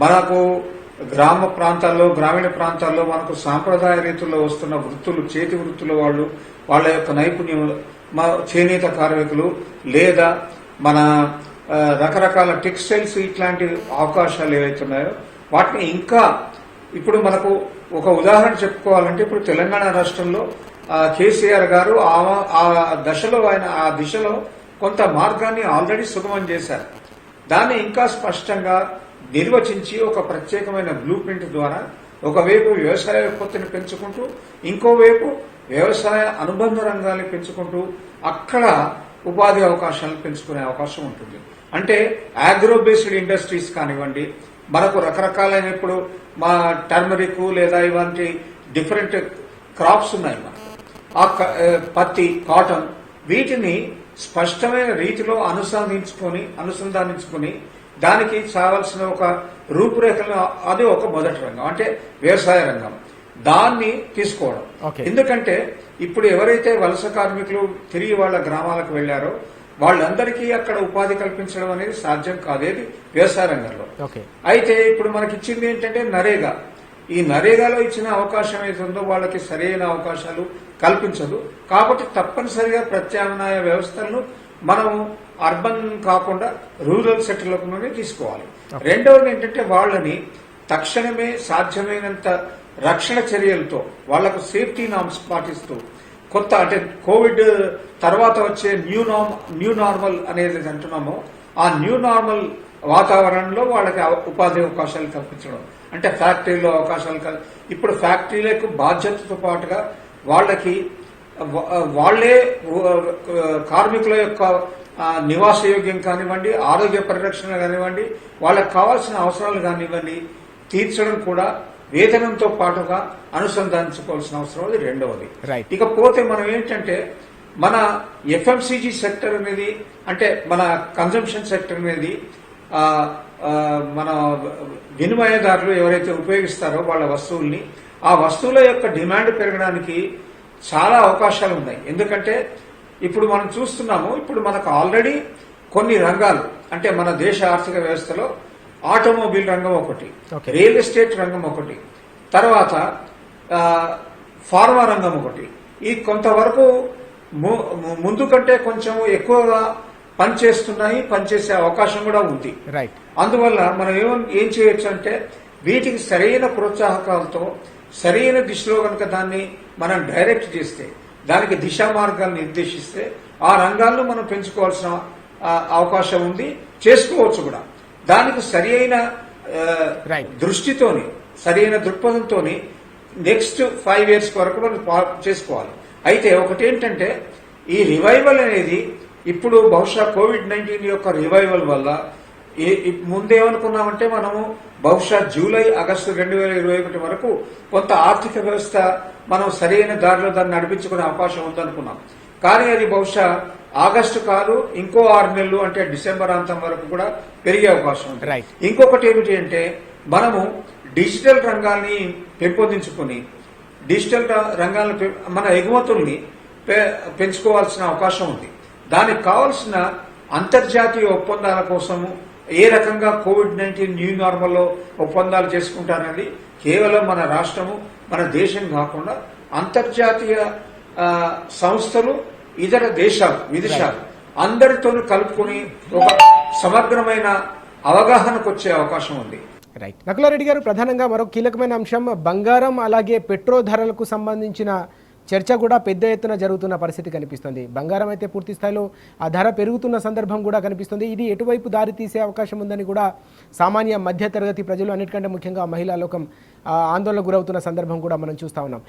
మనకు గ్రామీణ ప్రాంతాల్లో మనకు సాంప్రదాయ రీతుల్లో వస్తున్న వృత్తులు, చేతి వృత్తుల వాళ్ళ యొక్క నైపుణ్యం, చేనేత కార్మికులు లేదా మన రకరకాల టెక్స్టైల్స్, ఇట్లాంటి అవకాశాలు ఏవైతున్నాయో వాటిని ఇంకా ఇప్పుడు మనకు ఒక ఉదాహరణ చెప్పుకోవాలంటే, ఇప్పుడు తెలంగాణ రాష్ట్రంలో కేసీఆర్ గారు ఆ దిశలో కొంత మార్గాన్ని ఆల్రెడీ సుగమం చేశారు. దాన్ని ఇంకా స్పష్టంగా నిర్వచించి ఒక ప్రత్యేకమైన బ్లూ ప్రింట్ ద్వారా ఒకవైపు వ్యవసాయ ఉత్పత్తిని పెంచుకుంటూ, ఇంకోవైపు వ్యవసాయ అనుబంధ రంగాన్ని పెంచుకుంటూ అక్కడ ఉపాధి అవకాశాలను పెంచుకునే అవకాశం ఉంటుంది. అంటే అగ్రో బేస్డ్ ఇండస్ట్రీస్ కానివ్వండి, మనకు రకరకాలైన ఇప్పుడు మా టర్మరిక్ లేదా ఇలాంటి డిఫరెంట్ క్రాప్స్ ఉన్నాయి మనకు, ఆ పత్తి, కాటన్, వీటిని స్పష్టమైన రీతిలో అనుసంధానించుకొని దానికి కావాల్సిన ఒక రూపురేఖలు, అది ఒక మొదటి రంగం అంటే వ్యవసాయ రంగం. దాన్ని తీసుకోవడం. ఎందుకంటే ఇప్పుడు ఎవరైతే వలస కార్మికులు తిరిగి వాళ్ళ గ్రామాలకు వెళ్లారో వాళ్ళందరికీ అక్కడ ఉపాధి కల్పించడం అనేది సాధ్యం కాదేది వ్యవసాయ రంగంలో. అయితే ఇప్పుడు మనకి ఇచ్చింది ఏంటంటే నరేగా. ఈ నరేగాలో ఇచ్చిన అవకాశం ఏతుందో వాళ్ళకి సరైన అవకాశాలు కల్పించదు. కాబట్టి తప్పనిసరిగా ప్రత్యామ్నాయ వ్యవస్థలను మనం అర్బన్ కాకుండా రూరల్ సెటిల్లోనే తీసుకోవాలి. రెండవది ఏంటంటే వాళ్ళని తక్షణమే సాధ్యమైనంత రక్షణ చర్యలతో వాళ్లకు సేఫ్టీ నామ్స్ పాటిస్తూ కొత్త అంటే కోవిడ్ తర్వాత వచ్చే న్యూ నార్మల్ అనేది అంటున్నామో ఆ న్యూ నార్మల్ వాతావరణంలో వాళ్ళకి ఉపాధి అవకాశాలు కల్పించడం. అంటే ఫ్యాక్టరీలో అవకాశాలు ఇప్పుడు ఫ్యాక్టరీలకు బాధ్యతతో పాటుగా వాళ్లే కార్మికుల యొక్క నివాసయోగ్యం కానివ్వండి, ఆరోగ్య పరిరక్షణ కానివ్వండి, వాళ్ళకి కావాల్సిన అవసరాలు కానివ్వండి తీర్చడం కూడా వేతనంతో పాటుగా అనుసంధానించుకోవాల్సిన అవసరం అది రెండవది. ఇకపోతే మనం ఏంటంటే మన ఎఫ్ఎంసీజీ సెక్టర్ అనేది అంటే మన కన్జంప్షన్ సెక్టర్ అనేది మన వినిమయదారులు ఎవరైతే ఉపయోగిస్తారో వాళ్ళ వస్తువుల్ని, ఆ వస్తువుల యొక్క డిమాండ్ పెరగడానికి చాలా అవకాశాలు ఉన్నాయి. ఎందుకంటే ఇప్పుడు మనం చూస్తున్నాము, ఇప్పుడు మనకు ఆల్రెడీ కొన్ని రంగాలు అంటే మన దేశ ఆర్థిక వ్యవస్థలో ఆటోమొబైల్ రంగం ఒకటి, రియల్ ఎస్టేట్ రంగం ఒకటి, తర్వాత ఫార్మా రంగం ఒకటి. ఈ కొంతవరకు ముందు కంటే కొంచెం ఎక్కువగా పనిచేసే అవకాశం కూడా ఉంది. రైట్. అందువల్ల మనం ఏం చేయొచ్చు అంటే వీటికి సరైన ప్రోత్సాహకాలతో సరైన దిశలో కనుక దాన్ని మనం డైరెక్ట్ చేస్తే, దానికి దిశా మార్గాలను నిర్దేశిస్తే ఆ రంగాల్లో మనం పెంచుకోవాల్సిన అవకాశం ఉంది, చేసుకోవచ్చు కూడా. దానికి సరి అయిన దృష్టితోని, సరైన దృక్పథంతోని నెక్స్ట్ 5 years వరకు మనం చేసుకోవాలి. అయితే ఒకటేంటంటే ఈ రివైవల్ అనేది ఇప్పుడు బహుశా COVID-19 యొక్క రివైవల్ వల్ల ముందేమనుకున్నామంటే మనము బహుశా జూలై, ఆగస్టు 2021 వరకు కొంత ఆర్థిక వ్యవస్థ మనం సరైన దారిలో దాన్ని నడిపించుకునే అవకాశం ఉందనుకున్నాం. కానీ అది బహుశా ఆగస్టు కాదు, ఇంకో 6 నెలలు అంటే డిసెంబర్ అంతం వరకు కూడా పెరిగే అవకాశం ఉంది. ఇంకొకటి ఏమిటి అంటే మనము డిజిటల్ రంగాన్ని పెంపొందించుకుని డిజిటల్ రంగాలను మన ఎగుమతుల్ని పెంచుకోవాల్సిన అవకాశం ఉంది. దానికి కావాల్సిన అంతర్జాతీయ ఒప్పందాల కోసము ఏ రకంగా COVID-19 న్యూ నార్మల్లో ఒప్పందాలు చేసుకుంటారనేది కేవలం మన రాష్ట్రము, మన దేశం కాకుండా అంతర్జాతీయ సంస్థలు, ఇతర దేశాలు, విదేశాలు అందరితోనూ కలుపుకొని ఒక సమగ్రమైన అవగాహనకు వచ్చే అవకాశం ఉంది. రైట్. నకులారెడ్డి గారు, ప్రధానంగా మరో కీలకమైన అంశం బంగారం అలాగే పెట్రోల్ ధరలకు సంబంధించిన చర్చ కూడా పెద్ద ఎత్తున జరుగుతున్న పరిస్థితి కనిపిస్తుంది. బంగారం అయితే పూర్తి స్థాయిలో ఆ ధర పెరుగుతున్న సందర్భం కూడా కనిపిస్తుంది. ఇది ఎటువైపు దారి తీసే అవకాశం ఉందని కూడా సామాన్య మధ్యతరగతి ప్రజలు, అన్నిటికంటే ముఖ్యంగా మహిళా లోకం ఆందోళనకు గురవుతున్న సందర్భం కూడా మనం చూస్తూ ఉన్నాం.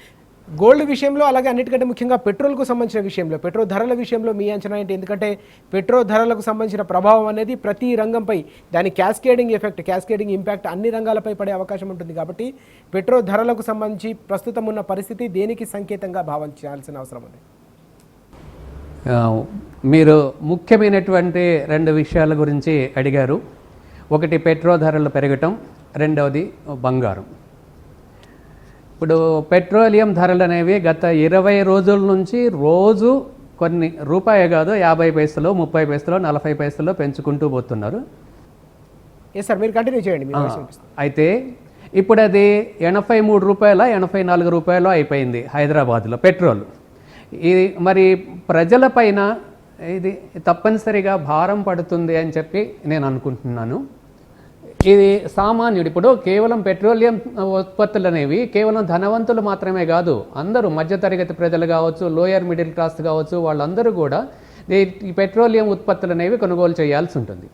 గోల్డ్ విషయంలో, అలాగే అన్నిటికంటే ముఖ్యంగా పెట్రోల్కు సంబంధించిన విషయంలో, పెట్రోల్ ధరల విషయంలో మీ అంచనా ఏంటి? ఎందుకంటే పెట్రోల్ ధరలకు సంబంధించిన ప్రభావం అనేది ప్రతి రంగంపై, దాని క్యాస్కేడింగ్ ఎఫెక్ట్, క్యాస్కేడింగ్ ఇంపాక్ట్ అన్ని రంగాలపై పడే అవకాశం ఉంటుంది. కాబట్టి పెట్రోల్ ధరలకు సంబంధించి ప్రస్తుతం ఉన్న పరిస్థితి దేనికి సంకేతంగా భావించాల్సిన అవసరం ఉంది? మీరు ముఖ్యమైనటువంటి 2 విషయాల గురించి అడిగారు. ఒకటి పెట్రోల్ ధరలు పెరగటం, రెండవది బంగారం. ఇప్పుడు పెట్రోలియం ధరలు అనేవి గత 20 రోజుల నుంచి రోజు కొన్ని రూపాయి కాదు 50 పైసలు, 30 పైసలు, 40 పైసలు పెంచుకుంటూ పోతున్నారు. సార్ మీరు కంటిన్యూ చేయండి. అయితే ఇప్పుడు అది 83 రూపాయల 84 రూపాయలు అయిపోయింది హైదరాబాద్లో పెట్రోల్. ఇది మరి ప్రజలపైన ఇది తప్పనిసరిగా భారం పడుతుంది అని చెప్పి నేను అనుకుంటున్నాను. ఇది సామాన్యుడు, ఇప్పుడు కేవలం పెట్రోలియం ఉత్పత్తులు అనేవి కేవలం ధనవంతులు మాత్రమే కాదు, అందరూ మధ్యతరగతి ప్రజలు కావచ్చు, లోయర్ మిడిల్ క్లాస్ కావచ్చు, వాళ్ళందరూ కూడా ఈ పెట్రోలియం ఉత్పత్తులు అనేవి కొనుగోలు చేయాల్సి ఉంటుంది.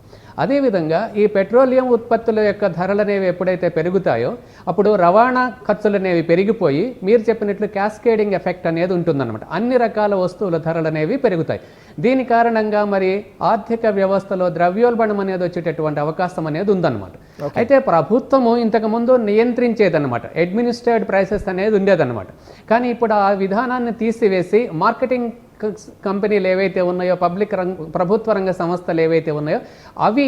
అదేవిధంగా ఈ పెట్రోలియం ఉత్పత్తుల యొక్క ధరలు అనేవి ఎప్పుడైతే పెరుగుతాయో అప్పుడు రవాణా ఖర్చులు అనేవి పెరిగిపోయి మీరు చెప్పినట్లు క్యాస్కేడింగ్ ఎఫెక్ట్ అనేది ఉంటుందన్నమాట. అన్ని రకాల వస్తువుల ధరలు అనేవి పెరుగుతాయి. దీని కారణంగా మరి ఆర్థిక వ్యవస్థలో ద్రవ్యోల్బణం అనేది వచ్చేటటువంటి అవకాశం అనేది ఉందన్నమాట. అయితే ప్రభుత్వము ఇంతకుముందు నియంత్రించేదన్నమాట, అడ్మినిస్ట్రేటివ్ ప్రైసెస్ అనేది ఉండేదన్నమాట. కానీ ఇప్పుడు ఆ విధానాన్ని తీసివేసి మార్కెటింగ్ కంపెనీలు ఏవైతే ఉన్నాయో, ప్రభుత్వ రంగ సంస్థలు ఏవైతే ఉన్నాయో అవి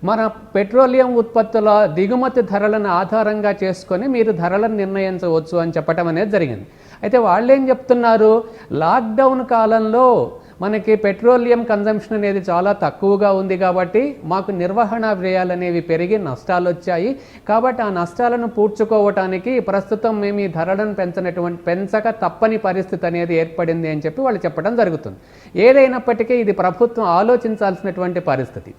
మన పెట్రోలియం ఉత్పత్తుల దిగుమతి ధరలను ఆధారంగా చేసుకొని మీరు ధరలను నిర్ణయించవచ్చు అని చెప్పడం అనేది జరిగింది. అయితే వాళ్ళు ఏం చెప్తున్నారు, లాక్డౌన్ కాలంలో మనకి పెట్రోలియం కన్జంప్షన్ అనేది చాలా తక్కువగా ఉంది కాబట్టి మాకు నిర్వహణ వ్యయాలు అనేవి పెరిగి నష్టాలు వచ్చాయి, కాబట్టి ఆ నష్టాలను పూడ్చుకోవటానికి ప్రస్తుతం మేము ఈ ధరలను పెంచక తప్పని పరిస్థితి అనేది ఏర్పడింది అని చెప్పి వాళ్ళు చెప్పడం జరుగుతుంది. ఏదైనప్పటికీ ఇది ప్రభుత్వం ఆలోచించాల్సినటువంటి పరిస్థితి.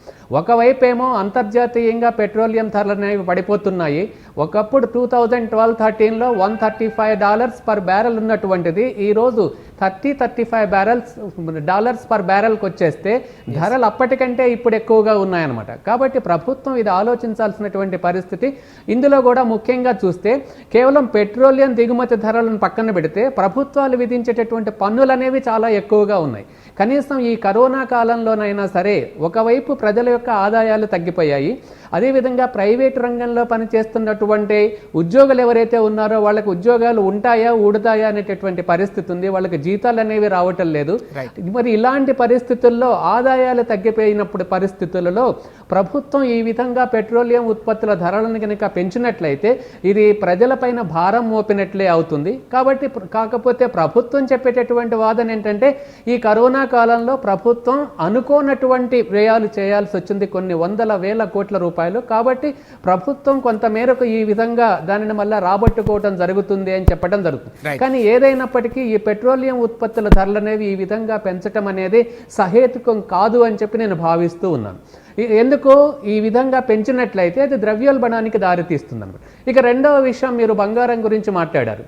ఒకవైపేమో అంతర్జాతీయంగా పెట్రోలియం ధరలు అనేవి పడిపోతున్నాయి. ఒకప్పుడు 2012-13లో $135 పర్ బ్యారెల్ ఉన్నటువంటిది ఈరోజు $30-35 పర్ బ్యారెల్కి వచ్చేస్తే ధరలు అప్పటికంటే ఇప్పుడు ఎక్కువగా ఉన్నాయన్నమాట. కాబట్టి ప్రభుత్వం ఇది ఆలోచించాల్సినటువంటి పరిస్థితి. ఇందులో కూడా ముఖ్యంగా చూస్తే కేవలం పెట్రోలియం దిగుమతి ధరలను పక్కన పెడితే ప్రభుత్వాలు విధించేటటువంటి పన్నులు అనేవి చాలా ఎక్కువగా ఉన్నాయి. కనీసం ఈ కరోనా కాలంలోనైనా సరే ఒకవైపు ప్రజల యొక్క ఆదాయాలు తగ్గిపోయాయి, అదేవిధంగా ప్రైవేట్ రంగంలో పనిచేస్తున్నటువంటి ఉద్యోగులు ఎవరైతే ఉన్నారో వాళ్ళకి ఉద్యోగాలు ఉంటాయా ఊడుతాయా అనేటటువంటి పరిస్థితి ఉంది, వాళ్ళకి జీతాలు అనేవి రావటం లేదు. మరి ఇలాంటి పరిస్థితుల్లో ఆదాయాలు తగ్గిపోయినప్పుడు పరిస్థితులలో ప్రభుత్వం ఈ విధంగా పెట్రోలియం ఉత్పత్తుల ధరలను కనుక పెంచినట్లయితే ఇది ప్రజలపైన భారం మోపినట్లే అవుతుంది. కాబట్టి కాకపోతే ప్రభుత్వం చెప్పేటటువంటి వాదన ఏంటంటే ఈ కరోనా కాలంలో ప్రభుత్వం అనుకోనటువంటి వ్యయాలు చేయాల్సి వచ్చింది, కొన్ని వందల వేల కోట్ల రూపాయలు. కాబట్టి ప్రభుత్వం కొంతమేరకు ఈ విధంగా దానిని మళ్ళీ రాబట్టుకోవడం జరుగుతుంది అని చెప్పడం జరుగుతుంది. కానీ ఏదైనప్పటికీ ఈ పెట్రోలియం ఉత్పత్తుల ధరలు అనేవి ఈ విధంగా పెంచడం అనేది సహేతుకం కాదు అని చెప్పి నేను భావిస్తూ ఉన్నాను. ఎందుకు ఈ విధంగా పెంచినట్లయితే అది ద్రవ్యోల్బణానికి దారితీస్తుంది అన్నమాట. ఇక రెండవ విషయం, మీరు బంగారం గురించి మాట్లాడారు.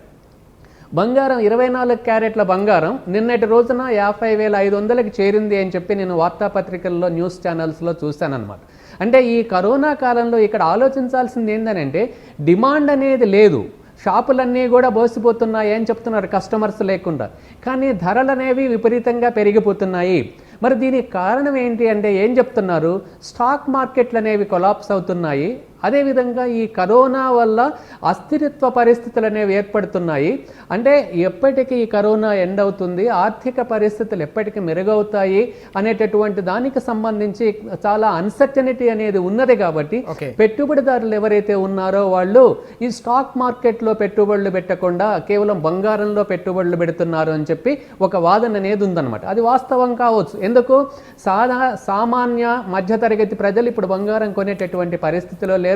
బంగారం 24 క్యారెట్ల బంగారం నిన్నటి రోజున 50,500కి చేరింది అని చెప్పి నేను వార్తాపత్రికల్లో న్యూస్ ఛానల్స్లో చూశానన్నమాట. అంటే ఈ కరోనా కాలంలో ఇక్కడ ఆలోచించాల్సింది ఏంటంటే డిమాండ్ అనేది లేదు, షాపులన్నీ కూడా బోసిపోతున్నాయి అని చెప్తున్నారు కస్టమర్స్ లేకుండా, కానీ ధరలు అనేవి విపరీతంగా పెరిగిపోతున్నాయి. మరి దీనికి కారణం ఏంటి అంటే ఏం చెప్తున్నారు, స్టాక్ మార్కెట్లు అనేవి కొలాప్స్ అవుతున్నాయి, అదేవిధంగా ఈ కరోనా వల్ల అస్థిరత్వ పరిస్థితులు అనేవి ఏర్పడుతున్నాయి. అంటే ఎప్పటికీ ఈ కరోనా ఎండ్ అవుతుంది, ఆర్థిక పరిస్థితులు ఎప్పటికీ మెరుగవుతాయి అనేటటువంటి దానికి సంబంధించి చాలా అన్సర్టనిటీ అనేది ఉన్నది. కాబట్టి పెట్టుబడిదారులు ఎవరైతే ఉన్నారో వాళ్ళు ఈ స్టాక్ మార్కెట్లో పెట్టుబడులు పెట్టకుండా కేవలం బంగారంలో పెట్టుబడులు పెడుతున్నారు అని చెప్పి ఒక వాదన అనేది ఉందన్నమాట. అది వాస్తవం కావచ్చు. ఎందుకు, సామాన్య మధ్యతరగతి ప్రజలు ఇప్పుడు బంగారం కొనేటటువంటి పరిస్థితిలో లేరు.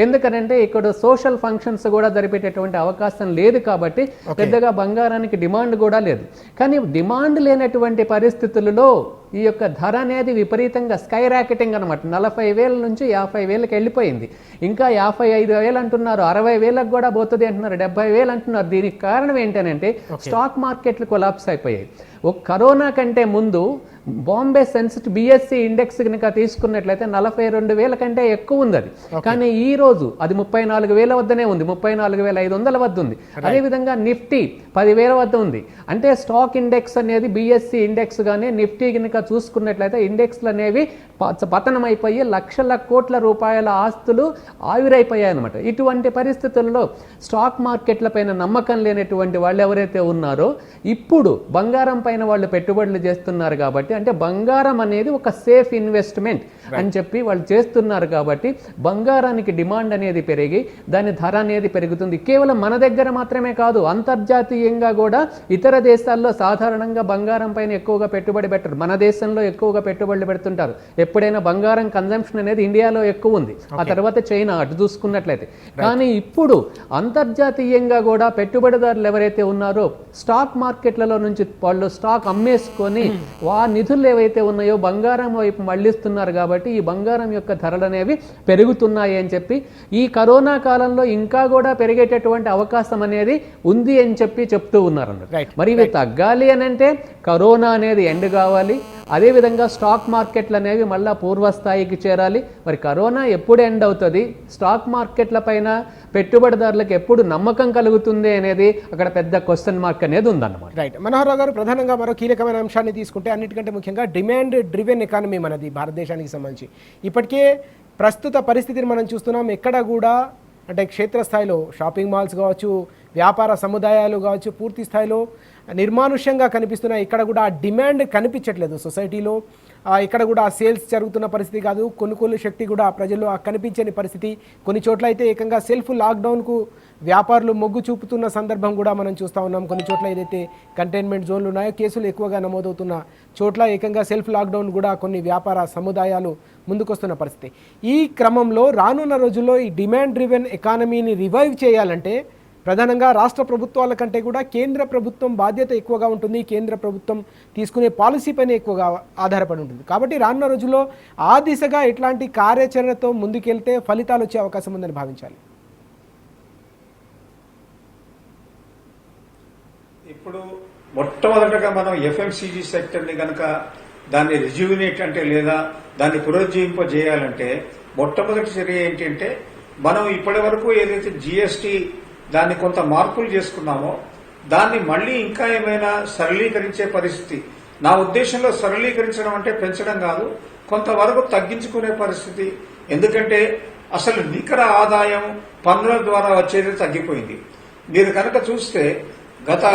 ఎందుకనంటే ఇక్కడ సోషల్ ఫంక్షన్స్ కూడా జరిపేటటువంటి అవకాశం లేదు, కాబట్టి పెద్దగా బంగారానికి డిమాండ్ కూడా లేదు. కానీ డిమాండ్ లేనటువంటి పరిస్థితులలో ఈ యొక్క ధర అనేది విపరీతంగా స్కై రాకెటింగ్ అనమాట. 40,000 నుంచి 50,000కి వెళ్ళిపోయింది. ఇంకా 55,000 అంటున్నారు, 60,000కు కూడా పోతుంది అంటున్నారు, 70,000 అంటున్నారు. దీనికి కారణం ఏంటంటే స్టాక్ మార్కెట్లు కొలాప్స్ అయిపోయాయి. ఒక కరోనా కంటే ముందు బాంబే సెన్సెక్స్ బిఎస్సి ఇండెక్స్ కనుక తీసుకున్నట్లయితే 42,000 కంటే ఎక్కువ ఉంది అది. కానీ ఈ రోజు అది 34,000 వద్దనే ఉంది, 34,500 వద్ద ఉంది. అదేవిధంగా నిఫ్టీ 10,000 వద్ద ఉంది. అంటే స్టాక్ ఇండెక్స్ అనేది బిఎస్సి ఇండెక్స్ కానీ నిఫ్టీ కనుక చూసుకున్నట్లయితే ఇండెక్స్లు అనేవి పతనమైపోయి లక్షల కోట్ల రూపాయల ఆస్తులు ఆవిరైపోయాయి అనమాట. ఇటువంటి పరిస్థితుల్లో స్టాక్ మార్కెట్ల పైన నమ్మకం లేనటువంటి వాళ్ళు ఎవరైతే ఉన్నారో ఇప్పుడు బంగారం పైన వాళ్ళు పెట్టుబడులు చేస్తున్నారు. కాబట్టి అంటే బంగారం అనేది ఒక సేఫ్ ఇన్వెస్ట్మెంట్ అని చెప్పి వాళ్ళు చేస్తున్నారు. కాబట్టి బంగారానికి డిమాండ్ అనేది పెరిగి దాని ధర అనేది పెరుగుతుంది. కేవలం మన దగ్గర మాత్రమే కాదు, అంతర్జాతీయంగా కూడా ఇతర దేశాల్లో సాధారణంగా బంగారం పైన ఎక్కువగా పెట్టుబడి పెట్టరు, మన దేశంలో ఎక్కువగా పెట్టుబడులు పెడుతుంటారు. ఎప్పుడైనా బంగారం కన్జంప్షన్ అనేది ఇండియాలో ఎక్కువ ఉంది, ఆ తర్వాత చైనా అటు చూసుకున్నట్లయితే. కానీ ఇప్పుడు అంతర్జాతీయంగా కూడా పెట్టుబడిదారులు ఎవరైతే ఉన్నారో స్టాక్ మార్కెట్లలో నుంచి వాళ్ళు స్టాక్ అమ్మేసుకొని ఆ నిధులు ఏవైతే ఉన్నాయో బంగారం వైపు మళ్లిస్తున్నారు. కాబట్టి ఈ బంగారం యొక్క ధరలు అనేవి పెరుగుతున్నాయి అని చెప్పి ఈ కరోనా కాలంలో ఇంకా కూడా పెరిగేటటువంటి అవకాశం అనేది ఉంది అని చెప్పి చెప్తూ ఉన్నారు. మరి ఇవి తగ్గాలి అని అంటే కరోనా అనేది ఎండ్ కావాలి, అదేవిధంగా స్టాక్ మార్కెట్లు అనేవి మళ్ళీ పూర్వస్థాయికి చేరాలి. మరి కరోనా ఎప్పుడు ఎండ్ అవుతుంది, స్టాక్ మార్కెట్ల పైన పెట్టుబడిదారులకు ఎప్పుడు నమ్మకం కలుగుతుంది అనేది అక్కడ పెద్ద క్వశ్చన్ మార్క్ అనేది ఉందన్నమాట. రైట్. మనోహర్ రావు గారు, ప్రధానంగా మరో కీలకమైన అంశాన్ని తీసుకుంటే అన్నిటికంటే ముఖ్యంగా డిమాండ్ డ్రివెన్ ఎకానమీ మనది భారతదేశానికి సంబంధించి. ఇప్పటికే ప్రస్తుత పరిస్థితిని మనం చూస్తున్నాం. ఎక్కడ కూడా అంటే క్షేత్రస్థాయిలో షాపింగ్ మాల్స్ కావచ్చు, వ్యాపార సముదాయాలు కావచ్చు, పూర్తి స్థాయిలో నిర్మానుష్యంగా కనిపిస్తున్నాయి. ఇక్కడ కూడా ఆ డిమాండ్ కనిపించట్లేదు సొసైటీలో. ఇక్కడ కూడా ఆ సేల్స్ జరుగుతున్న పరిస్థితి కాదు, కొనుగోలు శక్తి కూడా ప్రజల్లో కనిపించని పరిస్థితి. కొన్ని చోట్ల అయితే ఏకంగా సెల్ఫ్ లాక్డౌన్కు వ్యాపారులు మొగ్గు చూపుతున్న సందర్భం కూడా మనం చూస్తూ ఉన్నాం. కొన్ని చోట్ల ఏదైతే కంటైన్మెంట్ జోన్లు ఉన్నాయో, కేసులు ఎక్కువగా నమోదవుతున్న చోట్ల ఏకంగా సెల్ఫ్ లాక్డౌన్ కూడా కొన్ని వ్యాపార సముదాయాలు ముందుకొస్తున్న పరిస్థితి. ఈ క్రమంలో రానున్న రోజుల్లో ఈ డిమాండ్ డ్రివెన్ ఎకానమీని రివైవ్ చేయాలంటే ప్రధానంగా రాష్ట్ర ప్రభుత్వాల కంటే కూడా కేంద్ర ప్రభుత్వం బాధ్యత ఎక్కువగా ఉంటుంది. కేంద్ర ప్రభుత్వం తీసుకునే పాలసీ పైన ఎక్కువగా ఆధారపడి ఉంటుంది. కాబట్టి రానున్న రోజుల్లో ఆ దిశగా ఎట్లాంటి కార్యాచరణతో ముందుకెళ్తే ఫలితాలు వచ్చే అవకాశం ఉందని భావించాలి. ఇప్పుడు మొట్టమొదటగా మనం ఎఫ్ఎంసీజీ సెక్టర్ని కనుక దాన్ని రిజ్యూవినేట్ అంటే లేదా దాన్ని పునరుజ్జీవింపజేయాలంటే మొట్టమొదటి చర్య ఏంటంటే మనం ఇప్పటి వరకు ఏదైతే జిఎస్టీ దాన్ని కొంత మార్పులు చేసుకున్నామో దాన్ని మళ్లీ ఇంకా ఏమైనా సరళీకరించే పరిస్థితి. నా ఉద్దేశంలో సరళీకరించడం అంటే పెంచడం కాదు, కొంతవరకు తగ్గించుకునే పరిస్థితి. ఎందుకంటే అసలు నికర ఆదాయం పన్నుల ద్వారా వచ్చేది తగ్గిపోయింది. మీరు కనుక చూస్తే గత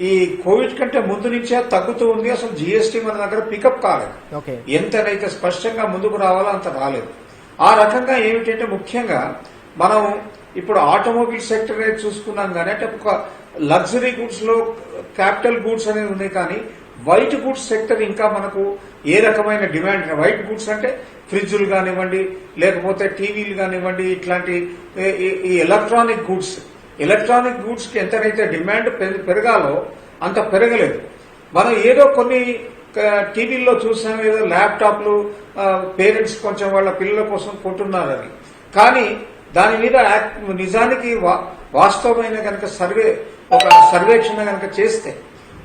ఈ కోవిడ్ కంటే ముందు నుంచే తగ్గుతూ ఉంది. అసలు జీఎస్టీ మన దగ్గర పికప్ కాలేదు. ఓకే. ఎంతనైతే స్పష్టంగా ముందుకు రావాలో అంత రాలేదు. ఆ రకంగా ఏమిటంటే ముఖ్యంగా మనం ఇప్పుడు ఆటోమొబైల్ సెక్టర్ అనేది చూసుకున్నాం కానీ, అంటే ఒక లగ్జరీ గూడ్స్ లో క్యాపిటల్ గూడ్స్ అనేవి ఉన్నాయి, కానీ వైట్ గూడ్స్ సెక్టర్ ఇంకా మనకు ఏ రకమైన డిమాండ్. వైట్ గూడ్స్ అంటే ఫ్రిడ్జ్లు కానివ్వండి, లేకపోతే టీవీలు కానివ్వండి, ఇట్లాంటి ఈ ఎలక్ట్రానిక్ గూడ్స్ కి ఎంతనైతే డిమాండ్ పెరగాలో అంత పెరగలేదు. మనం ఏదో కొన్ని టీవీల్లో చూసాం, ఏదో ల్యాప్టాప్లు పేరెంట్స్ కొంచెం వాళ్ళ పిల్లల కోసం కొంటున్నారని, కానీ దాని మీద నిజానికి వాస్తవమైన కనుక ఒక సర్వేక్షణ కనుక చేస్తే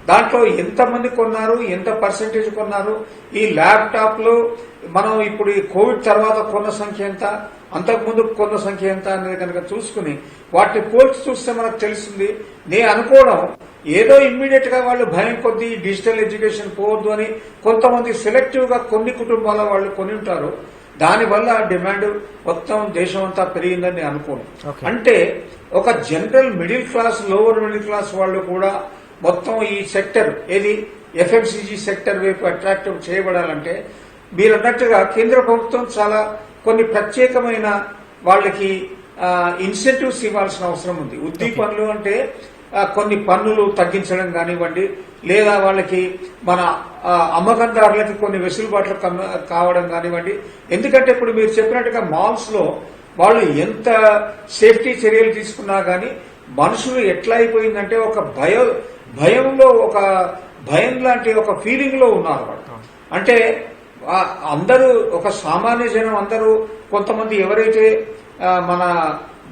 దాంట్లో ఎంతమంది కొన్నారు, ఎంత పర్సెంటేజ్ కొన్నారు, ఈ ల్యాప్టాప్లు మనం ఇప్పుడు ఈ కోవిడ్ తర్వాత కొన్న సంఖ్య ఎంత, అంతకుముందు కొన్న సంఖ్య ఎంత అనేది కనుక చూసుకుని వాటిని పోల్చి చూస్తే మనకు తెలుస్తుంది. నేను అనుకోవడం ఏదో ఇమ్మీడియట్ గా వాళ్ళు భయం కొద్దీ డిజిటల్ ఎడ్యుకేషన్ పోవద్దు అని కొంతమంది సెలెక్టివ్ గా కొన్ని కుటుంబాల వాళ్ళు కొని ఉంటారు. దానివల్ల డిమాండ్ మొత్తం దేశం అంతా పెరిగిందని నేను అనుకోను. అంటే ఒక general middle class, lower middle class వాళ్ళు కూడా మొత్తం ఈ సెక్టర్ ఏది ఎఫ్ఎంసీజీ సెక్టర్ వైపు అట్రాక్టివ్ చేయబడాలంటే మీరు అన్నట్టుగా కేంద్ర ప్రభుత్వం చాలా కొన్ని ప్రత్యేకమైన వాళ్ళకి ఇన్సెంటివ్స్ ఇవ్వాల్సిన అవసరం ఉంది. ఉద్దీపనలు అంటే కొన్ని పన్నులు తగ్గించడం కానివ్వండి, లేదా వాళ్ళకి మన అమ్మకందారులకి కొన్ని వెసులుబాట్లు కావడం కానివ్వండి. ఎందుకంటే ఇప్పుడు మీరు చెప్పినట్టుగా మాల్స్ లో వాళ్ళు ఎంత సేఫ్టీ చర్యలు తీసుకున్నా గానీ మనుషులు ఎట్లా అయిపోయిందంటే ఒక భయంలో ఒక భయం లాంటి ఒక ఫీలింగ్ లో ఉన్నారు వాళ్ళు. అంటే అందరూ ఒక సామాన్య జనం అందరూ కొంతమంది ఎవరైతే మన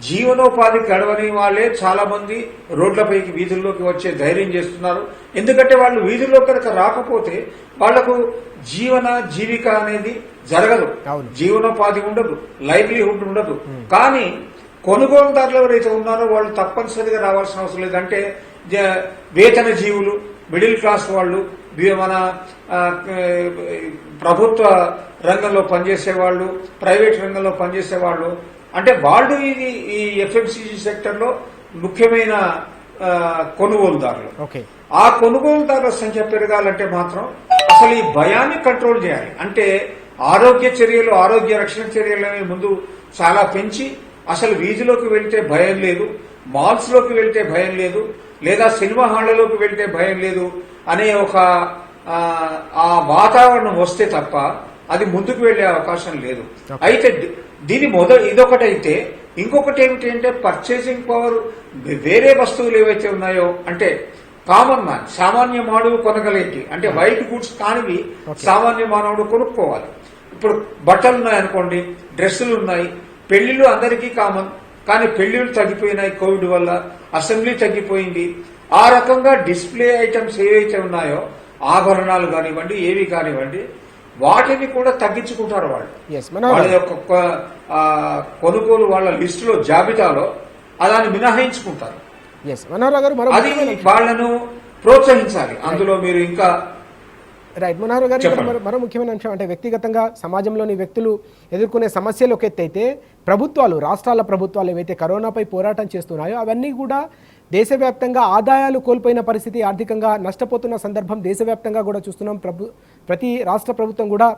జీవనోపాధి గడవని వాళ్ళే చాలా మంది రోడ్లపైకి వీధుల్లోకి వచ్చే ధైర్యం చేస్తున్నారు. ఎందుకంటే వాళ్ళు వీధుల్లో కనుక రాకపోతే వాళ్లకు జీవిక అనేది జరగదు, జీవనోపాధి ఉండదు, లైవ్లీహుడ్ ఉండదు. కానీ కొనుగోలుదారులు ఎవరైతే ఉన్నారో వాళ్ళు తప్పనిసరిగా రావాల్సిన అవసరం లేదు. అంటే వేతన జీవులు, మిడిల్ క్లాస్ వాళ్ళు, మన ప్రభుత్వ రంగంలో పనిచేసేవాళ్ళు, ప్రైవేట్ రంగంలో పనిచేసేవాళ్ళు, అంటే వాళ్ళు ఈ ఎఫ్ఎంసీజీ సెక్టర్ లో ముఖ్యమైన కొనుగోలుదారులు. ఆ కొనుగోలుదారుల సంఖ్య పెరగాలంటే మాత్రం అసలు ఈ భయాన్ని కంట్రోల్ చేయాలి. అంటే ఆరోగ్య రక్షణ చర్యలని ముందు చాలా పెంచి అసలు వీధిలోకి వెళ్తే భయం లేదు, మాల్స్ లోకి వెళ్తే భయం లేదు, లేదా సినిమా హాళ్లలోకి వెళ్తే భయం లేదు అనే ఒక ఆ వాతావరణం వస్తే తప్ప అది ముందుకు వెళ్లే అవకాశం లేదు. అయితే ఇదొకటైతే ఇంకొకటి ఏమిటి అంటే పర్చేసింగ్ పవర్, వేరే వస్తువులు ఏవైతే ఉన్నాయో అంటే కామన్ మ్యాన్, సామాన్య మానవుడు కొనగలిగి, అంటే వైట్ గూడ్స్ కానివి సామాన్య మానవుడు కొనుక్కోవాలి. ఇప్పుడు బట్టలు ఉన్నాయనుకోండి, డ్రెస్సులు ఉన్నాయి, పెళ్లిళ్ళు అందరికీ కామన్, కానీ పెళ్లిళ్ళు తగ్గిపోయినాయి కోవిడ్ వల్ల, అసెంబ్లీ తగ్గిపోయింది. ఆ రకంగా డిస్ప్లే ఐటమ్స్ ఏవైతే ఉన్నాయో, ఆభరణాలు కానివ్వండి, ఏవి కానివ్వండి, వాటిని కూడా తగ్గించుకుంటారు వాళ్ళు. వాళ్ళ యొక్క కొనుగోలు వాళ్ళ లిస్టులో, జాబితాలో దాన్ని మినహాయించుకుంటారు. అది వాళ్లను ప్రోత్సహించాలి. అందులో మీరు ఇంకా రైట్ మనోహర్ గారు, మరో ముఖ్యమైన అంశం అంటే వ్యక్తిగతంగా సమాజంలోని వ్యక్తులు ఎదుర్కొనే సమస్యలు ఒక ఎత్తు అయితే ప్రభుత్వాలు, రాష్ట్రాల ప్రభుత్వాలు ఏవైతే కరోనాపై పోరాటం చేస్తున్నాయో అవన్నీ కూడా దేశవ్యాప్తంగా ఆదాయాలు కోల్పోయిన పరిస్థితి, ఆర్థికంగా నష్టపోతున్న సందర్భం దేశవ్యాప్తంగా కూడా చూస్తున్నాం. ప్రతి రాష్ట్ర ప్రభుత్వం కూడా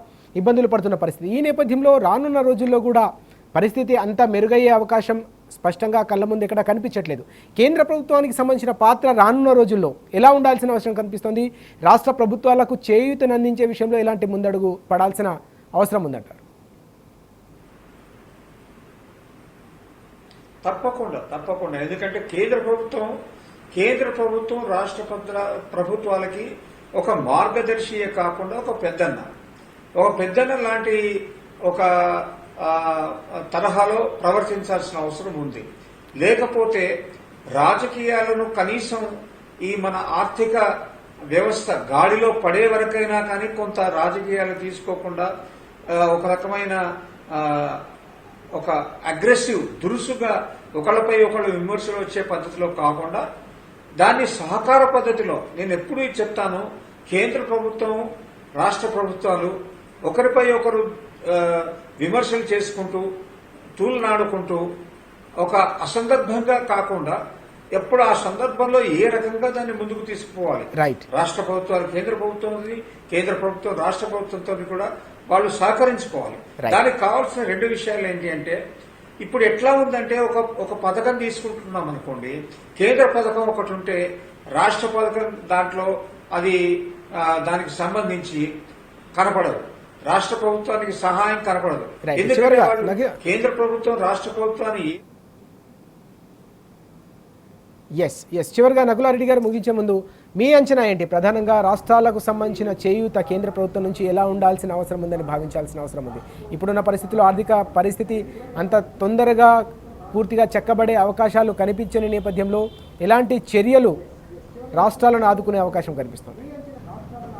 ఇబ్బందులు పడుతున్న పరిస్థితి. ఈ నేపథ్యంలో రానున్న రోజుల్లో కూడా పరిస్థితి అంతా మెరుగయ్యే అవకాశం స్పష్టంగా కళ్ళ ముందు ఎక్కడ కనిపించట్లేదు. కేంద్ర ప్రభుత్వానికి సంబంధించిన పాత్ర రానున్న రోజుల్లో ఎలా ఉండాల్సిన అవసరం కనిపిస్తోంది? రాష్ట్ర ప్రభుత్వాలకు చేయూతను అందించే విషయంలో ఎలాంటి ముందడుగు పడాల్సిన అవసరం ఉందంటారు? తప్పకుండా. ఎందుకంటే కేంద్ర ప్రభుత్వం రాష్ట్ర ప్రభుత్వాలకి ఒక మార్గదర్శియే కాకుండా ఒక పెద్దన్న లాంటి ఒక తరహాలో ప్రవర్తించాల్సిన అవసరం ఉంది. లేకపోతే రాజకీయాలను కనీసం ఈ మన ఆర్థిక వ్యవస్థ గాడిలో పడే వరకైనా కానీ కొంత రాజకీయాలు తీసుకోకుండా ఒక రకమైన ఒక అగ్రెసివ్, దురుసుగా ఒకళ్ళపై ఒకళ్ళు విమర్శలు వచ్చే పద్ధతిలో కాకుండా దాన్ని సహకార పద్ధతిలో, నేను ఎప్పుడూ చెప్తాను, కేంద్ర ప్రభుత్వం, రాష్ట్ర ప్రభుత్వాలు ఒకరిపై ఒకరు విమర్శలు చేసుకుంటూ, తూలునాడుకుంటూ, ఒక అసందర్భంగా కాకుండా ఎప్పుడు ఆ సందర్భంలో ఏ రకంగా దాన్ని ముందుకు తీసుకుపోవాలి. రైట్. రాష్ట్ర ప్రభుత్వాలు కేంద్ర ప్రభుత్వం ఉంది, కేంద్ర ప్రభుత్వం రాష్ట్ర ప్రభుత్వంతో కూడా వాళ్ళు సహకరించుకోవాలి. దానికి కావాల్సిన రెండు విషయాలు ఏంటి అంటే, ఇప్పుడు ఎట్లా ఉందంటే ఒక పథకం తీసుకుంటున్నాం అనుకోండి, కేంద్ర పథకం ఒకటి ఉంటే రాష్ట్ర పథకం దాంట్లో అది దానికి సంబంధించి కనపడదు, రాష్ట్ర ప్రభుత్వానికి సహాయం కనపడదు. ఎందుకంటే కేంద్ర ప్రభుత్వం రాష్ట్ర ప్రభుత్వాన్ని చివరిగా నకులారెడ్డి గారు ముగించే ముందు మీ అంచనా ఏంటి? ప్రధానంగా రాష్ట్రాలకు సంబంధించిన చేయూత కేంద్ర ప్రభుత్వం నుంచి ఎలా ఉండాల్సిన అవసరం ఉందని భావించాల్సిన అవసరం ఉంది. ఇప్పుడున్న పరిస్థితుల్లో ఆర్థిక పరిస్థితి అంత తొందరగా పూర్తిగా చెక్కబడే అవకాశాలు కనిపించని నేపథ్యంలో ఎలాంటి చర్యలు రాష్ట్రాలను ఆదుకునే అవకాశం కనిపిస్తుంది?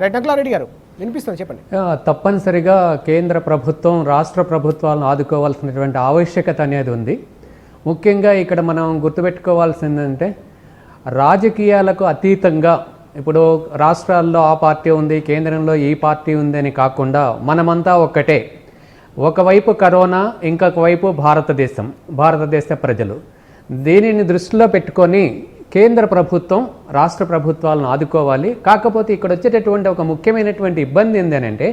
రైట్ నకులారెడ్డి గారు, వినిపిస్తుంది, చెప్పండి. తప్పనిసరిగా కేంద్ర ప్రభుత్వం రాష్ట్ర ప్రభుత్వాలను ఆదుకోవాల్సినటువంటి ఆవశ్యకత అనేది ఉంది. ముఖ్యంగా ఇక్కడ మనం గుర్తుపెట్టుకోవాల్సిందంటే, రాజకీయాలకు అతీతంగా ఇప్పుడు రాష్ట్రాల్లో ఆ పార్టీ ఉంది, కేంద్రంలో ఈ పార్టీ ఉంది అని కాకుండా మనమంతా ఒక్కటే. ఒకవైపు కరోనా, ఇంకొక వైపు భారతదేశ ప్రజలు. దీనిని దృష్టిలో పెట్టుకొని కేంద్ర ప్రభుత్వం రాష్ట్ర ప్రభుత్వాలను ఆదుకోవాలి. కాకపోతే ఇక్కడ వచ్చేటటువంటి ఒక ముఖ్యమైనటువంటి ఇబ్బంది ఏంటంటే,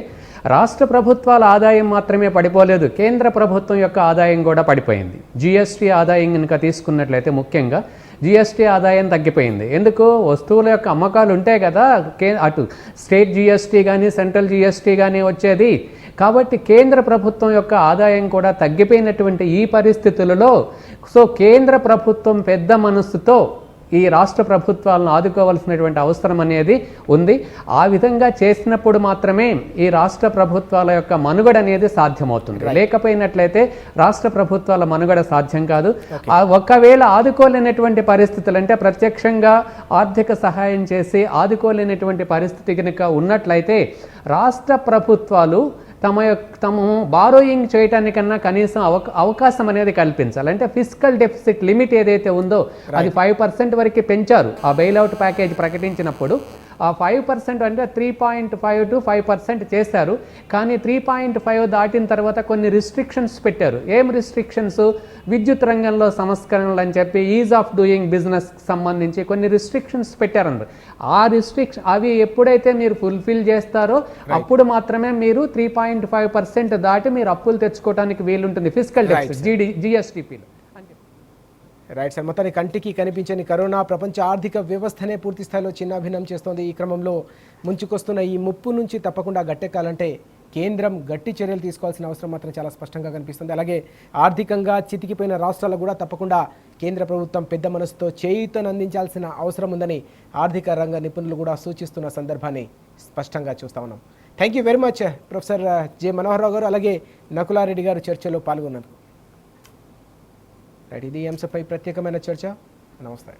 రాష్ట్ర ప్రభుత్వాల ఆదాయం మాత్రమే పడిపోలేదు, కేంద్ర ప్రభుత్వం యొక్క ఆదాయం కూడా పడిపోయింది. జిఎస్టీ ఆదాయం కనుక తీసుకున్నట్లయితే ముఖ్యంగా జిఎస్టీ ఆదాయం తగ్గిపోయింది. ఎందుకు? వస్తువుల యొక్క అమ్మకాలు ఉంటాయి కదా, అటు స్టేట్ జిఎస్టీ కానీ సెంట్రల్ జిఎస్టీ కానీ వచ్చేది. కాబట్టి కేంద్ర ప్రభుత్వం యొక్క ఆదాయం కూడా తగ్గిపోయినటువంటి ఈ పరిస్థితులలో కేంద్ర ప్రభుత్వం పెద్ద మనస్సుతో ఈ రాష్ట్ర ప్రభుత్వాలను ఆదుకోవాల్సినటువంటి అవసరం అనేది ఉంది. ఆ విధంగా చేసినప్పుడు మాత్రమే ఈ రాష్ట్ర ప్రభుత్వాల యొక్క మనుగడ అనేది సాధ్యమవుతుంది. లేకపోయినట్లయితే రాష్ట్ర ప్రభుత్వాల మనుగడ సాధ్యం కాదు. ఒకవేళ ఆదుకోలేనటువంటి పరిస్థితులు, అంటే ప్రత్యక్షంగా ఆర్థిక సహాయం ఆదుకోలేనటువంటి పరిస్థితి కనుక ఉన్నట్లయితే రాష్ట్ర ప్రభుత్వాలు తమ బారోయింగ్ చేయటానికన్నా కనీసం అవకాశం అనేది కల్పించాలి. అంటే ఫిస్కల్ డెఫిసిట్ లిమిట్ ఏదైతే ఉందో అది 5% వరకు పెంచారు. ఆ బెయిల్అవుట్ ప్యాకేజ్ ప్రకటించినప్పుడు ఆ 5% అంటే 3.5 to 5% చేశారు. కానీ 3.5 దాటిన తర్వాత కొన్ని రిస్ట్రిక్షన్స్ పెట్టారు. ఏం రిస్ట్రిక్షన్స్? విద్యుత్ రంగంలో సంస్కరణలు అని చెప్పి ఈజ్ ఆఫ్ డూయింగ్ బిజినెస్ సంబంధించి కొన్ని రిస్ట్రిక్షన్స్ పెట్టారన్నారు. ఆ అవి ఎప్పుడైతే మీరు ఫుల్ఫిల్ చేస్తారో అప్పుడు మాత్రమే మీరు 3.5% దాటి మీరు అప్పులు తెచ్చుకోవడానికి వీలుంటుంది ఫిస్కల్ డెఫిసిట్ జిఎస్టిపిలో. రైట్ సార్, మొత్తానికి కంటికి కనిపించని కరోనా ప్రపంచ ఆర్థిక వ్యవస్థనే పూర్తి స్థాయిలో చిన్నాభిన్నం చేస్తోంది. ఈ క్రమంలో ముంచుకొస్తున్న ఈ ముప్పు నుంచి తప్పకుండా గట్టెక్కాలంటే కేంద్రం గట్టి చర్యలు తీసుకోవాల్సిన అవసరం మాత్రం చాలా స్పష్టంగా కనిపిస్తుంది. అలాగే ఆర్థికంగా చితికిపోయిన రాష్ట్రాలకు కూడా తప్పకుండా కేంద్ర ప్రభుత్వం పెద్ద మనసుతో చేయూతను అందించాల్సిన అవసరం ఉందని ఆర్థిక రంగ నిపుణులు కూడా సూచిస్తున్న సందర్భాన్ని స్పష్టంగా చూస్తా ఉన్నాం. Thank you very much professor J Manohar Rao garu, అలాగే నకులారెడ్డి గారు చర్చలో పాల్గొన్నారు. రైట్, ఇది అంశంపై ప్రత్యేకమైన చర్చ. నమస్తే.